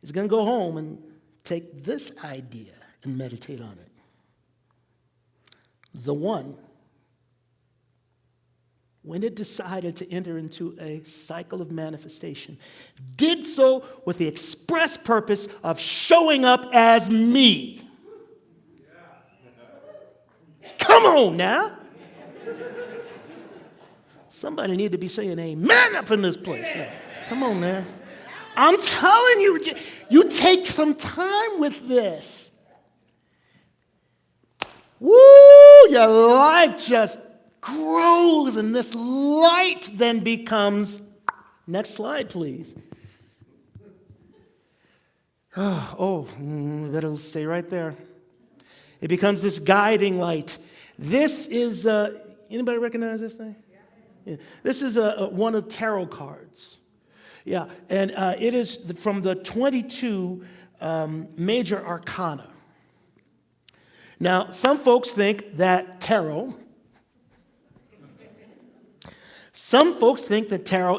is going to go home and take this idea and meditate on it. The one, when it decided to enter into a cycle of manifestation, did so with the express purpose of showing up as me. Come on now. Somebody need to be saying amen up in this place. Now, come on now. I'm telling you, you take some time with this. Woo, your life just grows, and this light then becomes, next slide, please. Better stay right there. It becomes this guiding light. This is, anybody recognize this thing? Yeah. This is one of tarot cards. Yeah, and it is from the 22 major arcana. Now, some folks think that tarot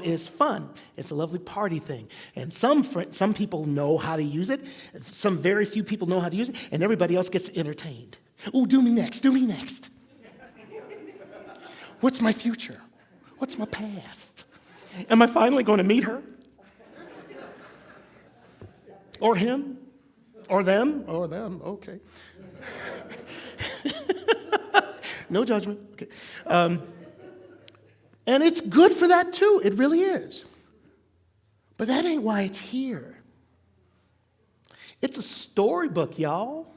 is fun. It's a lovely party thing. And some people know how to use it. Some very few people know how to use it. And everybody else gets entertained. Oh, do me next, do me next. What's my future? What's my past? Am I finally going to meet her? Or him? Or them? Or them, okay. No judgment. Okay. And it's good for that too. It really is. But that ain't why it's here. It's a storybook, y'all.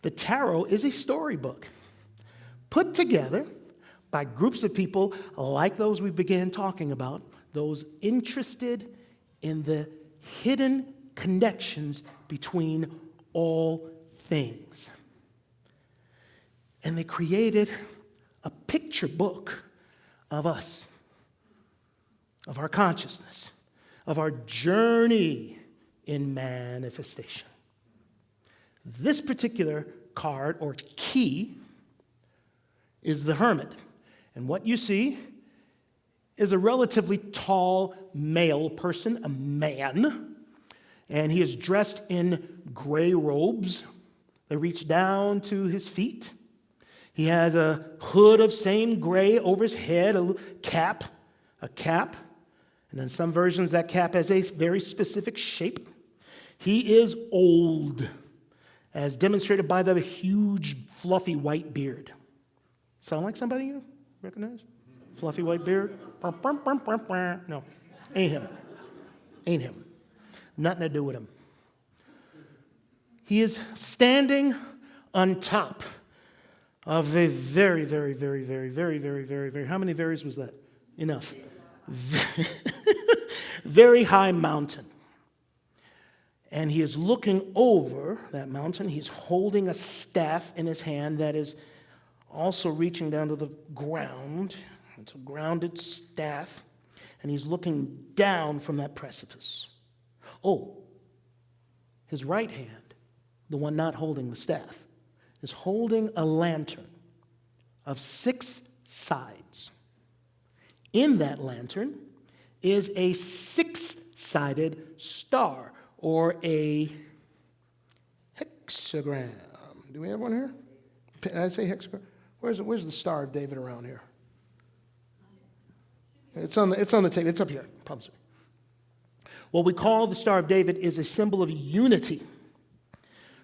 The tarot is a storybook put together by groups of people like those we began talking about, those interested in the hidden connections between all things. And they created a picture book of us. of our consciousness, of our journey in manifestation. This particular card or key is the Hermit. And what you see is a relatively tall male person, a man, and he is dressed in gray robes that reach down to his feet. He has a hood of same gray over his head, a cap, and in some versions that cap has a very specific shape. He is old, as demonstrated by the huge, fluffy white beard. Sound like somebody you recognize? Fluffy white beard? No, ain't him. Ain't him. Nothing to do with him. He is standing on top of a very, very, very, very, very, very, very, very, how many varies was that? Enough. Very high mountain. And he is looking over that mountain. He's holding a staff in his hand that is also reaching down to the ground. It's a grounded staff. And he's looking down from that precipice. Oh, his right hand, the one not holding the staff, is holding a lantern of 6 sides. In that lantern is a 6-sided star, or a hexagram. Do we have one here? Did I say hexagram? Where's the Star of David around here? It's on the table. It's up here. Promise me. What we call the Star of David is a symbol of unity.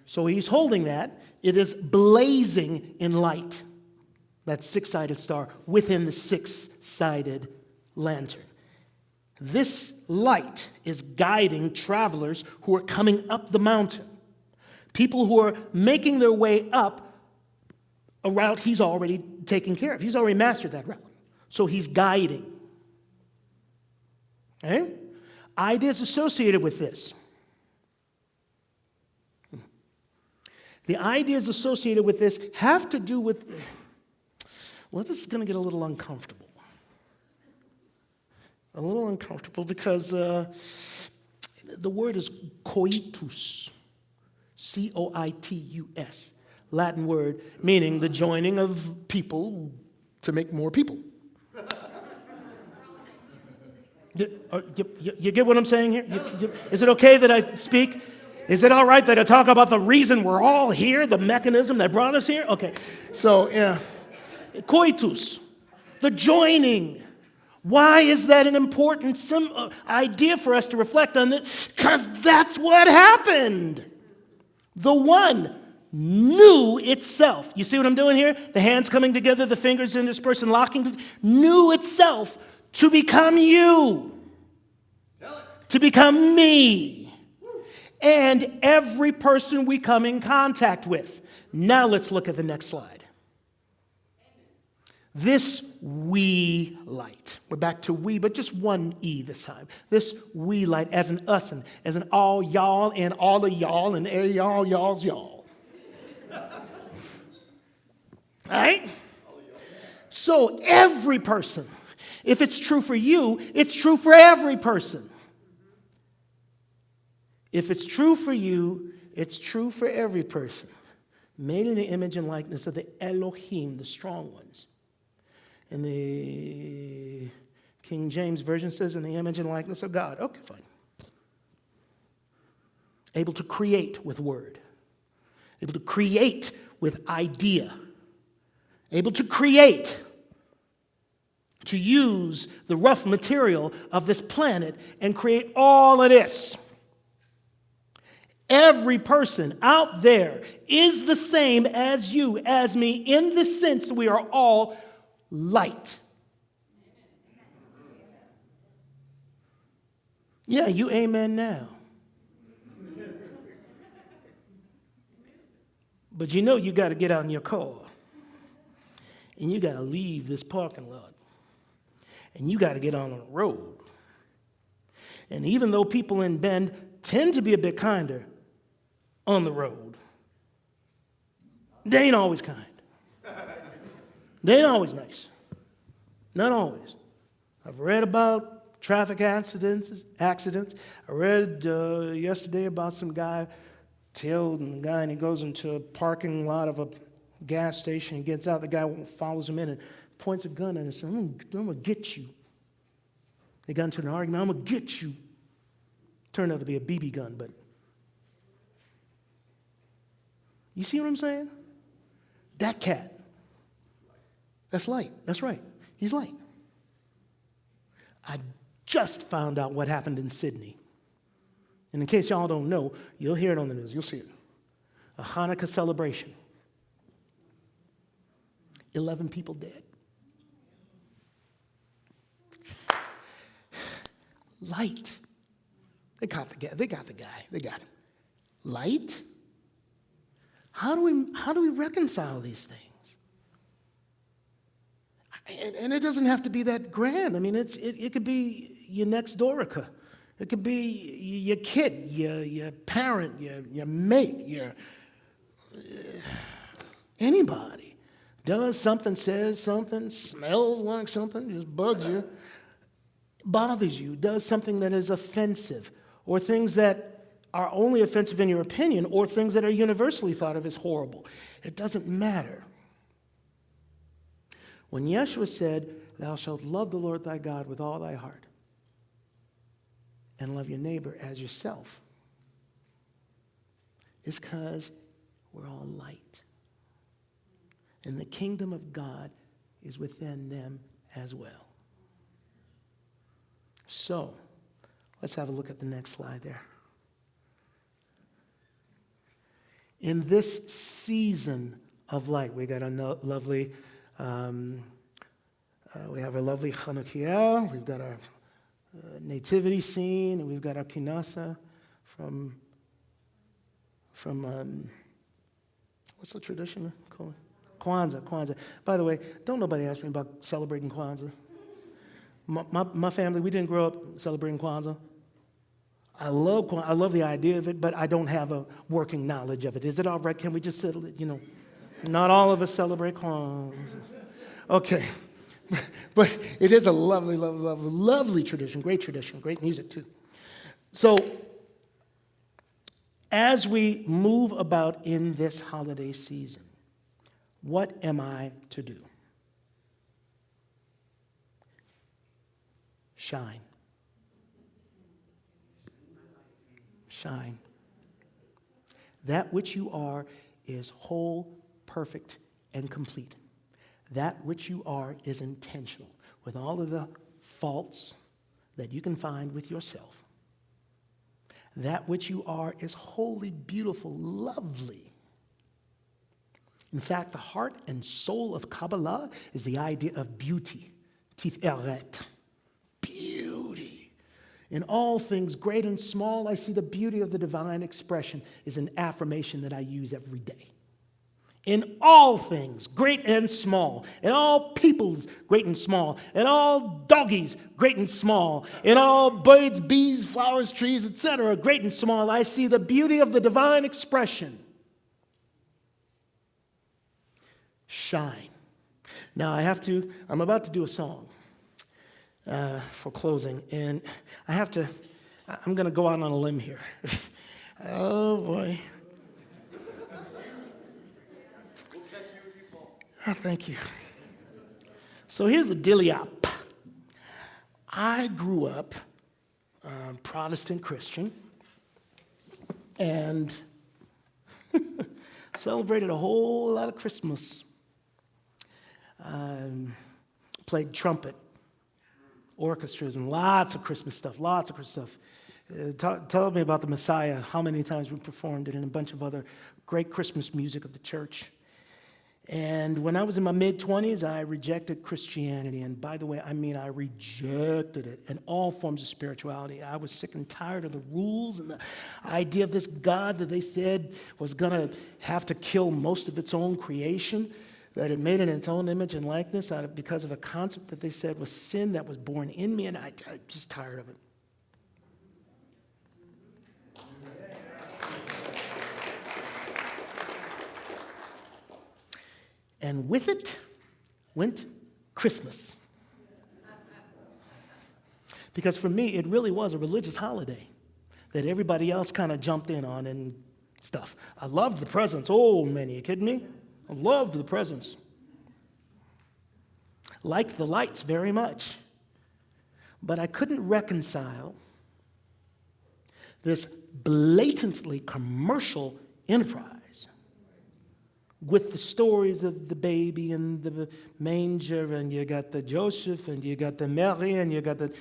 So he's holding that. It is blazing in light, that 6-sided star within the 6-sided lantern. This light is guiding travelers who are coming up the mountain, people who are making their way up a route he's already taken care of. He's already mastered that route. So he's guiding. Okay? Ideas associated with this. The ideas associated with this have to do with, well, this is going to get a little uncomfortable. A little uncomfortable because the word is coitus, C-O-I-T-U-S, Latin word meaning the joining of people to make more people. You get what I'm saying here? Is it okay that I speak? Is it all right that I talk about the reason we're all here, the mechanism that brought us here? Okay, so yeah. Coitus, the joining. Why is that an important idea for us to reflect on? Because that's what happened. The one knew itself. You see what I'm doing here? The hands coming together, the fingers interspersed and locking, knew itself to become you, to become me, and every person we come in contact with. Now let's look at the next slide. This we light. We're back to we, but just one E this time. This we light as an us and as an all y'all and all of y'all and y'all, y'all's y'all. All right? So every person, if it's true for you, it's true for every person. If it's true for you, it's true for every person. Made in the image and likeness of the Elohim, the strong ones. And the King James Version says in the image and likeness of God. Okay, fine. Able to create with word. Able to create with idea. Able to create. To use the rough material of this planet and create all of this. Every person out there is the same as you, as me, in the sense we are all light. Yeah, you amen now. But you know you got to get out in your car. And you got to leave this parking lot. And you got to get on the road. And even though people in Bend tend to be a bit kinder on the road, they ain't always kind. They ain't always nice. Not always. I've read about traffic accidents. I read yesterday about some guy killed, and he goes into a parking lot of a gas station. He gets out. The guy follows him in and points a gun at him and says, I'm going to get you. They got into an argument. I'm going to get you. Turned out to be a BB gun, but you see what I'm saying? That cat. That's light. That's right. He's light. I just found out what happened in Sydney. And in case y'all don't know, you'll hear it on the news. You'll see it. A Hanukkah celebration. 11 people dead. Light. They got the guy. They got him. Light? How do we reconcile these things? And it doesn't have to be that grand. I mean, it could be your next Dorica. It could be your kid, your parent, your mate, anybody. Does something, says something, smells like something, just bugs you, bothers you, does something that is offensive, or things that are only offensive in your opinion, or things that are universally thought of as horrible. It doesn't matter. When Yeshua said, thou shalt love the Lord thy God with all thy heart, and love your neighbor as yourself, it's because we're all light. And the kingdom of God is within them as well. So, let's have a look at the next slide there. In this season of light, we got a lovely, we have a lovely Chanukiah, we've got our nativity scene, and we've got our kinasa from what's the tradition called? Kwanzaa. By the way, don't nobody ask me about celebrating Kwanzaa. My family, we didn't grow up celebrating Kwanzaa. I love the idea of it, but I don't have a working knowledge of it. Is it all right? Can we just settle it? Not all of us celebrate Kwanzaa. Okay. But it is a lovely, lovely, lovely, lovely tradition, great music too. So, as we move about in this holiday season, what am I to do? Shine. Shine. That which you are is whole, perfect, and complete. That which you are is intentional, with all of the faults that you can find with yourself. That which you are is wholly beautiful, lovely. In fact, the heart and soul of Kabbalah is the idea of beauty, tiferet, beauty. In all things, great and small, I see the beauty of the divine expression is an affirmation that I use every day. In all things, great and small, in all peoples, great and small, in all doggies, great and small, in all birds, bees, flowers, trees, etc., great and small, I see the beauty of the divine expression. Shine. Now I'm about to do a song for closing, and I'm going to go out on a limb here. Oh boy. Oh, thank you. So here's the dilly-up. I grew up Protestant Christian and celebrated a whole lot of Christmas. Played trumpet, orchestras, and lots of Christmas stuff. Tell me about the Messiah, how many times we performed it, and a bunch of other great Christmas music of the church. And when I was in my mid-20s, I rejected Christianity. And by the way, I mean I rejected it and all forms of spirituality. I was sick and tired of the rules and the idea of this God that they said was going to have to kill most of its own creation, that it made in its own image and likeness because of a concept that they said was sin that was born in me, and I'm just tired of it. And with it went Christmas. Because for me, it really was a religious holiday that everybody else kind of jumped in on and stuff. I loved the presents. Oh, man, are you kidding me? I loved the presents. Liked the lights very much. But I couldn't reconcile this blatantly commercial enterprise with the stories of the baby and the manger, and you got the Joseph, and you got the Mary, and you got the...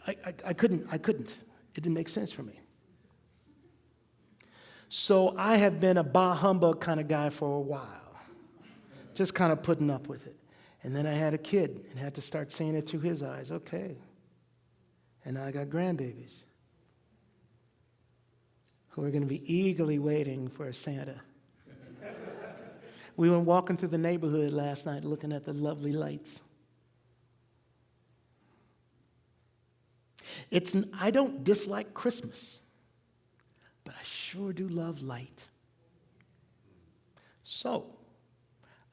I couldn't. It didn't make sense for me. So I have been a bah humbug kind of guy for a while, just kind of putting up with it. And then I had a kid and had to start seeing it through his eyes. Okay. And now I got grandbabies who are going to be eagerly waiting for Santa. We went walking through the neighborhood last night looking at the lovely lights. I don't dislike Christmas, but I sure do love light. So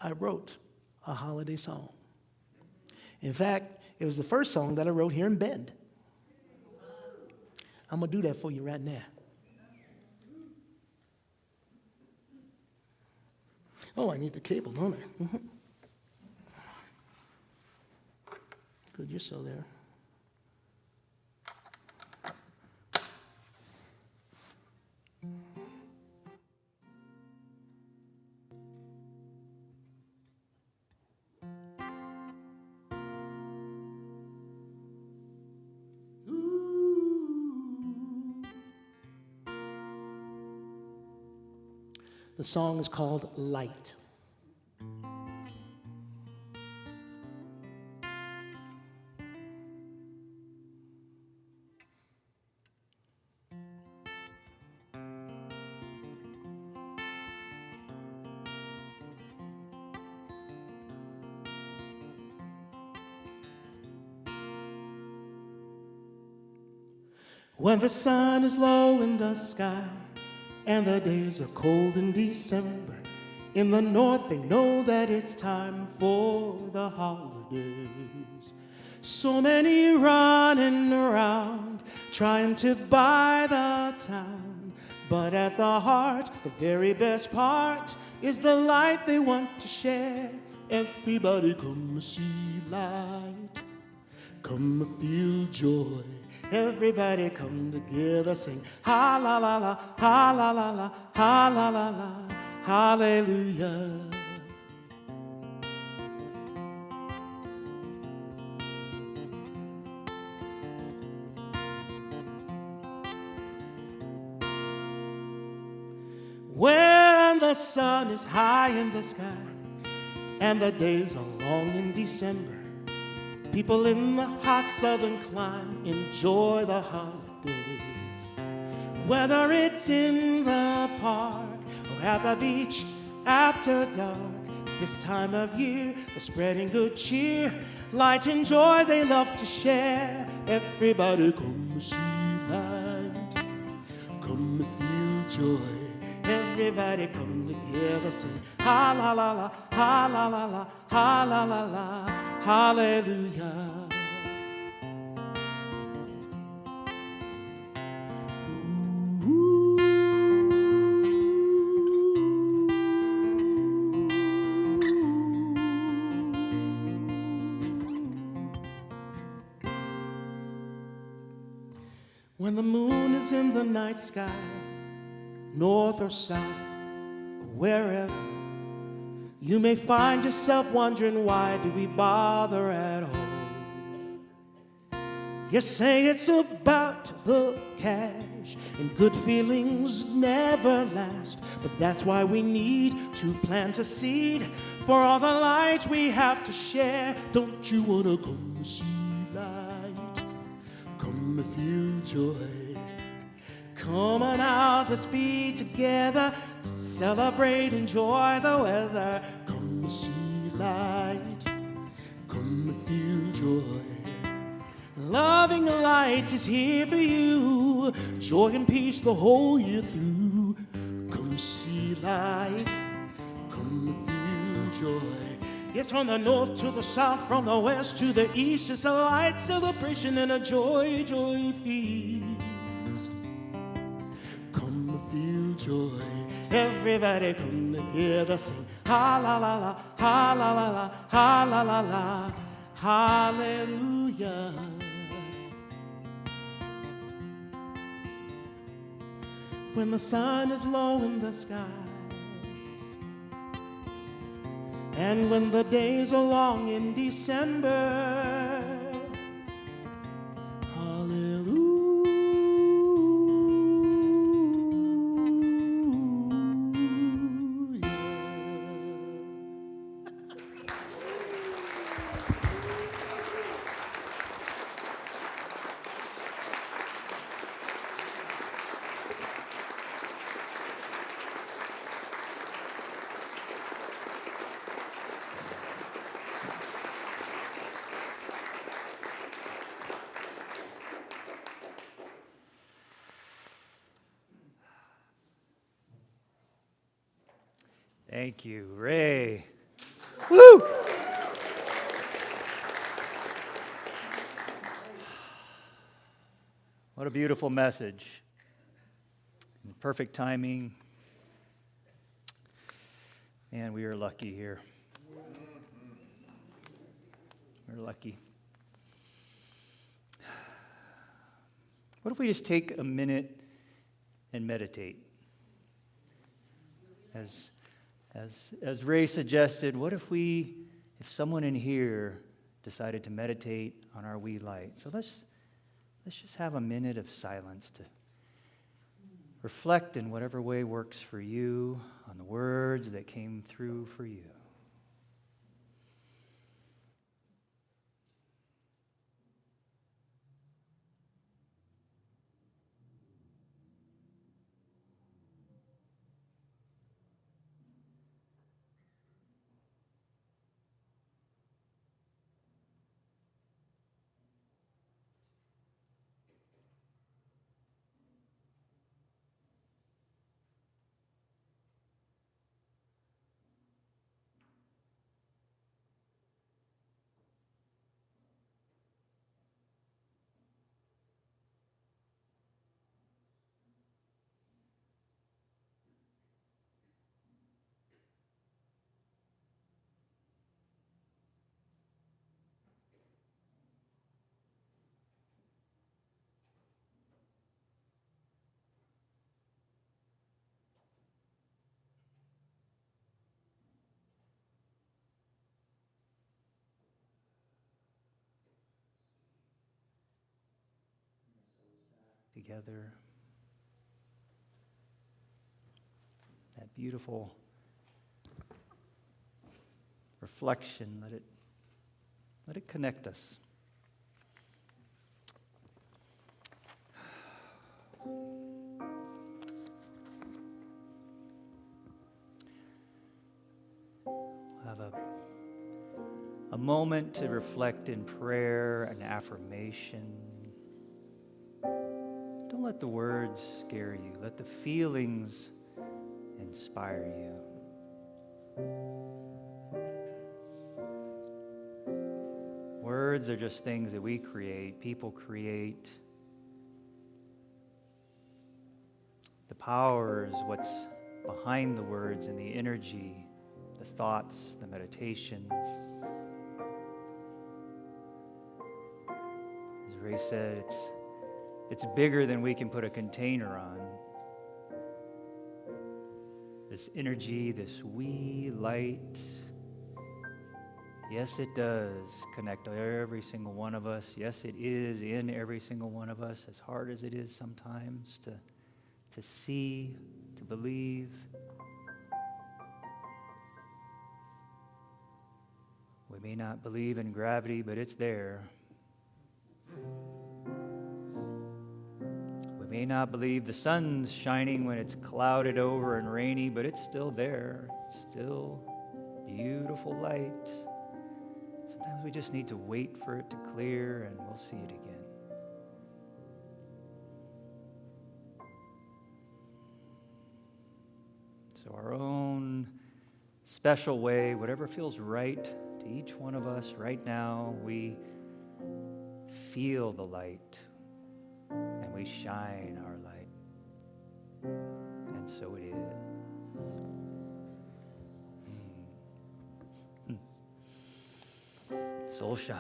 I wrote a holiday song. In fact, it was the first song that I wrote here in Bend. I'm going to do that for you right now. Oh, I need the cable, don't I? Mm-hmm. Good, you're still there. The song is called Light. When the sun is low in the sky and the days are cold in December, in the north they know that it's time for the holidays. So many running around trying to buy the town, but at the heart, the very best part is the light they want to share. Everybody come see light, come feel joy. Everybody come together, sing ha la la la, ha la la la, ha la la la, hallelujah. When the sun is high in the sky and the days are long in December, people in the hot southern clime enjoy the holidays. Whether it's in the park or at the beach after dark, this time of year they're spreading good cheer, light and joy they love to share. Everybody come see light, come feel joy. Everybody come together, sing ha la la la, ha la la la, ha la la la, hallelujah. When the moon is in the night sky, north or south, or wherever, you may find yourself wondering, why do we bother at all? You say it's about the cash, and good feelings never last, but that's why we need to plant a seed for all the light we have to share. Don't you wanna come see light, come feel joy? Come on out, let's be together to celebrate, enjoy the weather. Come see light, come feel joy. Loving light is here for you, joy and peace the whole year through. Come see light, come feel joy. Yes, from the north to the south, from the west to the east, it's a light celebration and a joy, joy feast. Come to feel joy. Everybody come together, sing ha la la la, ha la la la, ha la la la, hallelujah. When the sun is low in the sky, and when the days are long in December, Thank you, Ray. Woo! What a beautiful message. Perfect timing. Man, we are lucky here. We're lucky. What if we just take a minute and meditate? As Ray suggested, what if someone in here decided to meditate on our wee light? So let's just have a minute of silence to reflect in whatever way works for you on the words that came through for you. Together. That beautiful reflection, let it connect us. We'll have a moment to reflect in prayer and affirmation. Don't let the words scare you. Let the feelings inspire you. Words are just things that we create, people create. The power is what's behind the words and the energy, the thoughts, the meditations. As Ray said, it's bigger than we can put a container on. This energy, this wee light, yes, it does connect every single one of us. Yes, it is in every single one of us, as hard as it is sometimes to see, to believe. We may not believe in gravity, but it's there. We may not believe the sun's shining when it's clouded over and rainy, but it's still there. Still beautiful light. Sometimes we just need to wait for it to clear and we'll see it again. So our own special way, whatever feels right to each one of us right now, we feel the light and we shine our light. And so it is. Soul shine.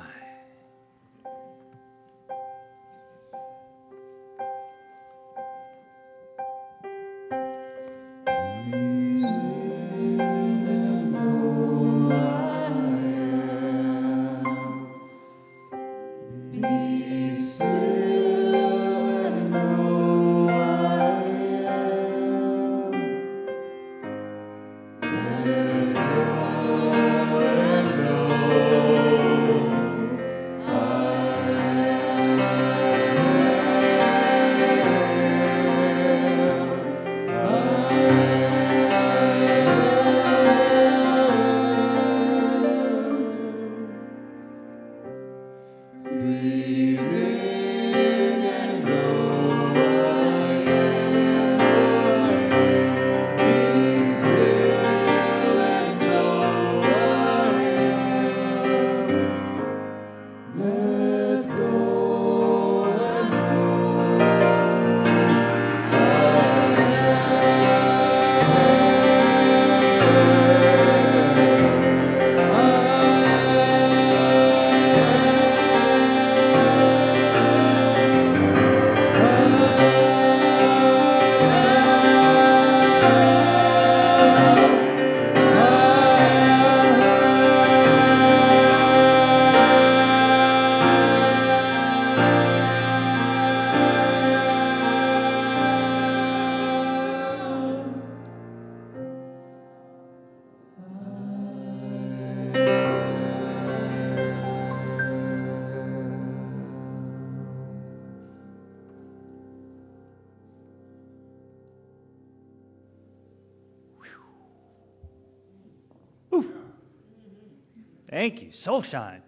Thank you, Soul Shine.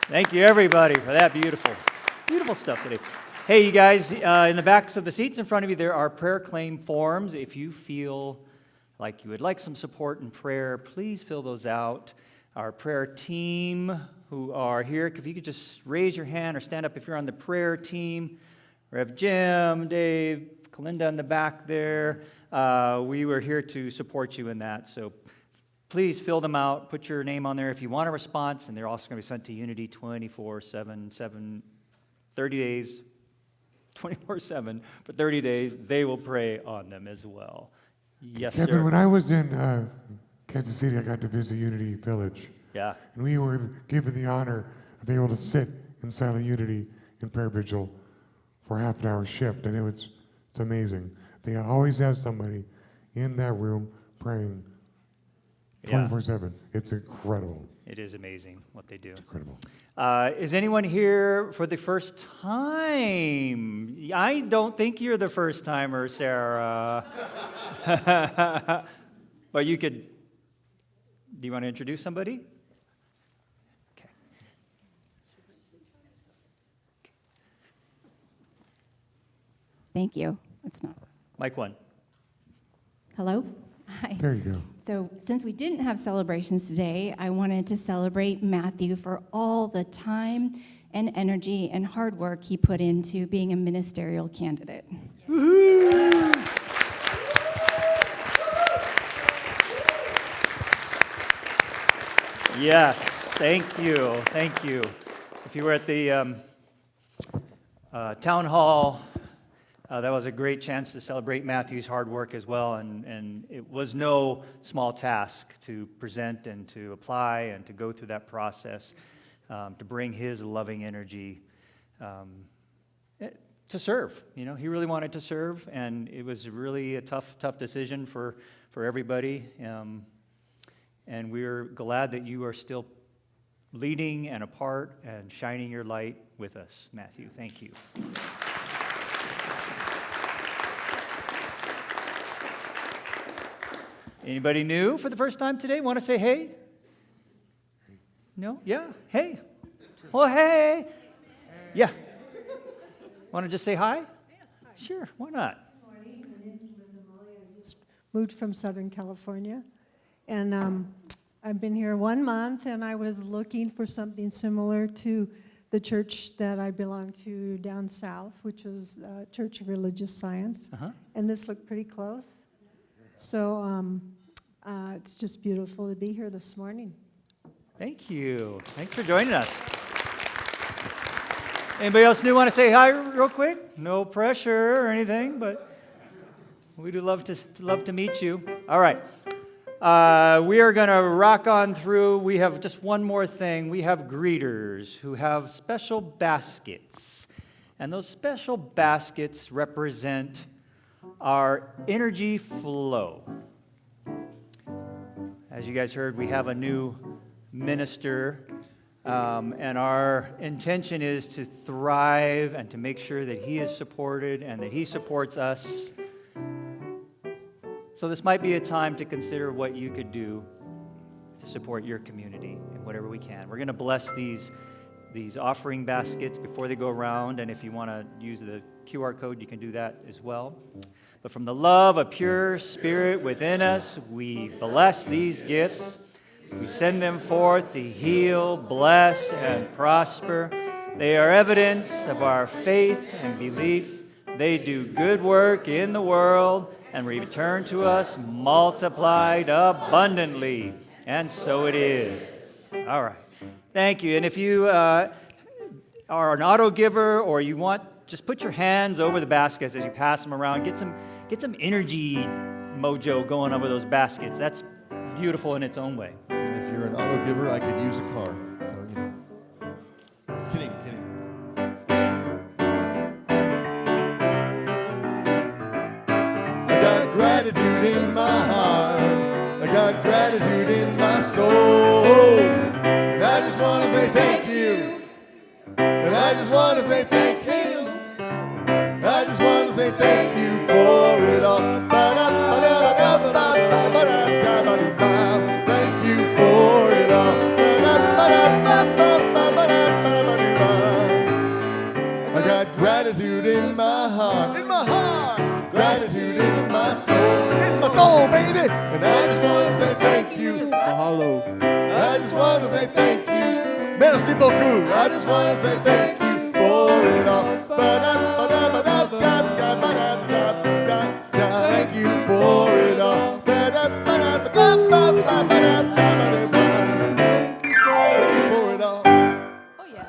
Thank you, everybody, for that beautiful, beautiful stuff today. Hey, you guys, in the backs of the seats in front of you, there are prayer claim forms. If you feel like you would like some support in prayer, please fill those out. Our prayer team who are here, if you could just raise your hand or stand up if you're on the prayer team. Rev Jim, Dave, Kalinda in the back there. We were here to support you in that, so please fill them out, put your name on there if you want a response, and they're also going to be sent to Unity 24/7, 30 days, 24/7, for 30 days. They will pray on them as well. Yes, Kevin, sir. when I was in Kansas City, I got to visit Unity Village. Yeah. And we were given the honor of being able to sit in silent unity in prayer vigil for a half-an-hour shift, and it's amazing. They always have somebody in that room praying 24/7. It's incredible. It is amazing what they do. It's incredible. Is anyone here for the first time? I don't think you're the first timer, Sarah. But you could, do you want to introduce somebody? Okay. Thank you. It's not. Mic one. Hello? Hi. There you go. So, since we didn't have celebrations today, I wanted to celebrate Matthew for all the time and energy and hard work he put into being a ministerial candidate. Woo-hoo. Yes, thank you, thank you. If you were at the town hall, that was a great chance to celebrate Matthew's hard work as well, and it was no small task to present and to apply and to go through that process, to bring his loving energy to serve. You know, he really wanted to serve, and it was really a tough decision for everybody. And we're glad that you are still leading and a part and shining your light with us, Matthew. Thank you. Anybody new for the first time today? Want to say hey? No? Yeah? Hey. Oh, hey. Yeah. Want to just say hi? Sure, why not? Good morning. My name is Linda Molly. I'm just moved from Southern California. And I've been here 1 month, and I was looking for something similar to the church that I belong to down south, which was Church of Religious Science. And this looked pretty close. So it's just beautiful to be here this morning. Thank you. Thanks for joining us. Anybody else new want to say hi real quick? No pressure or anything, but we do love to meet you. All right. We are going to rock on through. We have just one more thing. We have greeters who have special baskets. And those special baskets represent our energy flow. As you guys heard, we have a new minister, and our intention is to thrive and to make sure that he is supported and that he supports us. So this might be a time to consider what you could do to support your community in whatever we can. We're going to bless these offering baskets before they go around, and if you want to use the QR code, you can do that as well. But from the love of pure spirit within us, we bless these gifts. We send them forth to heal, bless, and prosper. They are evidence of our faith and belief. They do good work in the world and return to us multiplied abundantly. And so it is. All right. Thank you. And if you are an auto giver or you want, just put your hands over the baskets as you pass them around. Get some energy mojo going over those baskets. That's beautiful in its own way. And if you're an auto giver, I could use a car. So, you know. Kidding. I got gratitude in my heart. I got gratitude in my soul. And I just want to say thank you. And I just want to say thank you. I just want to say thank you for it all. Thank you for it all. I got gratitude in my heart. In my heart. Gratitude in my soul. In my soul, baby. And I just want to say thank you. Mahalo. I just want to say thank you. Merci beaucoup. I just want to say thank you for it all. Thank you for it all. Thank you for it all. Oh, yeah.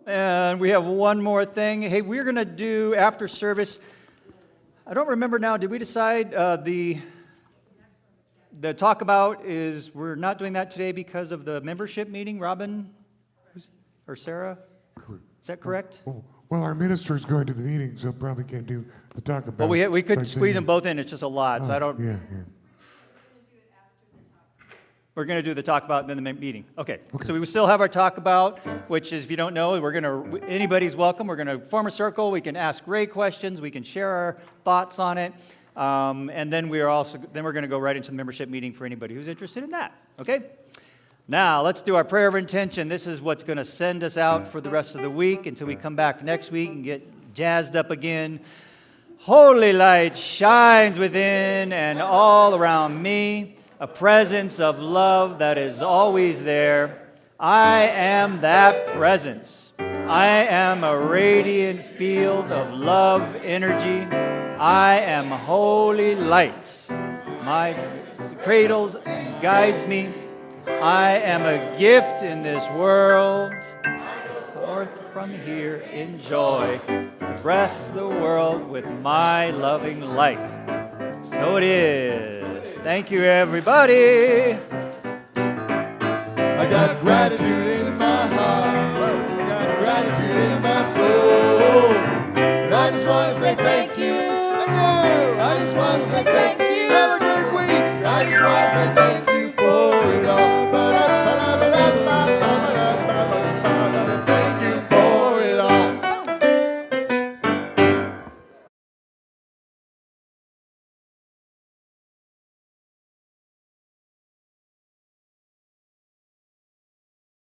And we have one more thing. Hey, we're going to do after service. I don't remember now. Did we decide the talk about is we're not doing that today because of the membership meeting? Robin or Sarah? Is that correct? Well, our minister's going to the meeting, so probably can't do the talk about. Well, we could so squeeze them both in. It's just a lot, so I don't. Yeah. We're going to do the talk about and then the meeting. Okay. So we still have our talk about, which is, if you don't know, anybody's welcome. We're going to form a circle. We can ask Ray questions. We can share our thoughts on it. And then we're going to go right into the membership meeting for anybody who's interested in that. Okay? Now, let's do our prayer of intention. This is what's going to send us out for the rest of the week until we come back next week and get jazzed up again. Holy light shines within and all around me, a presence of love that is always there. I am that presence. I am a radiant field of love energy. I am holy light. My cradles and guides me. I am a gift in this world. Forth from here in joy to bless the world with my loving light. So it is. Thank you, everybody. I got gratitude in my heart. I got gratitude in my soul. And I just want to say thank you. Thank you. I just want to say thank you. Have a great week. I just want to say thank you.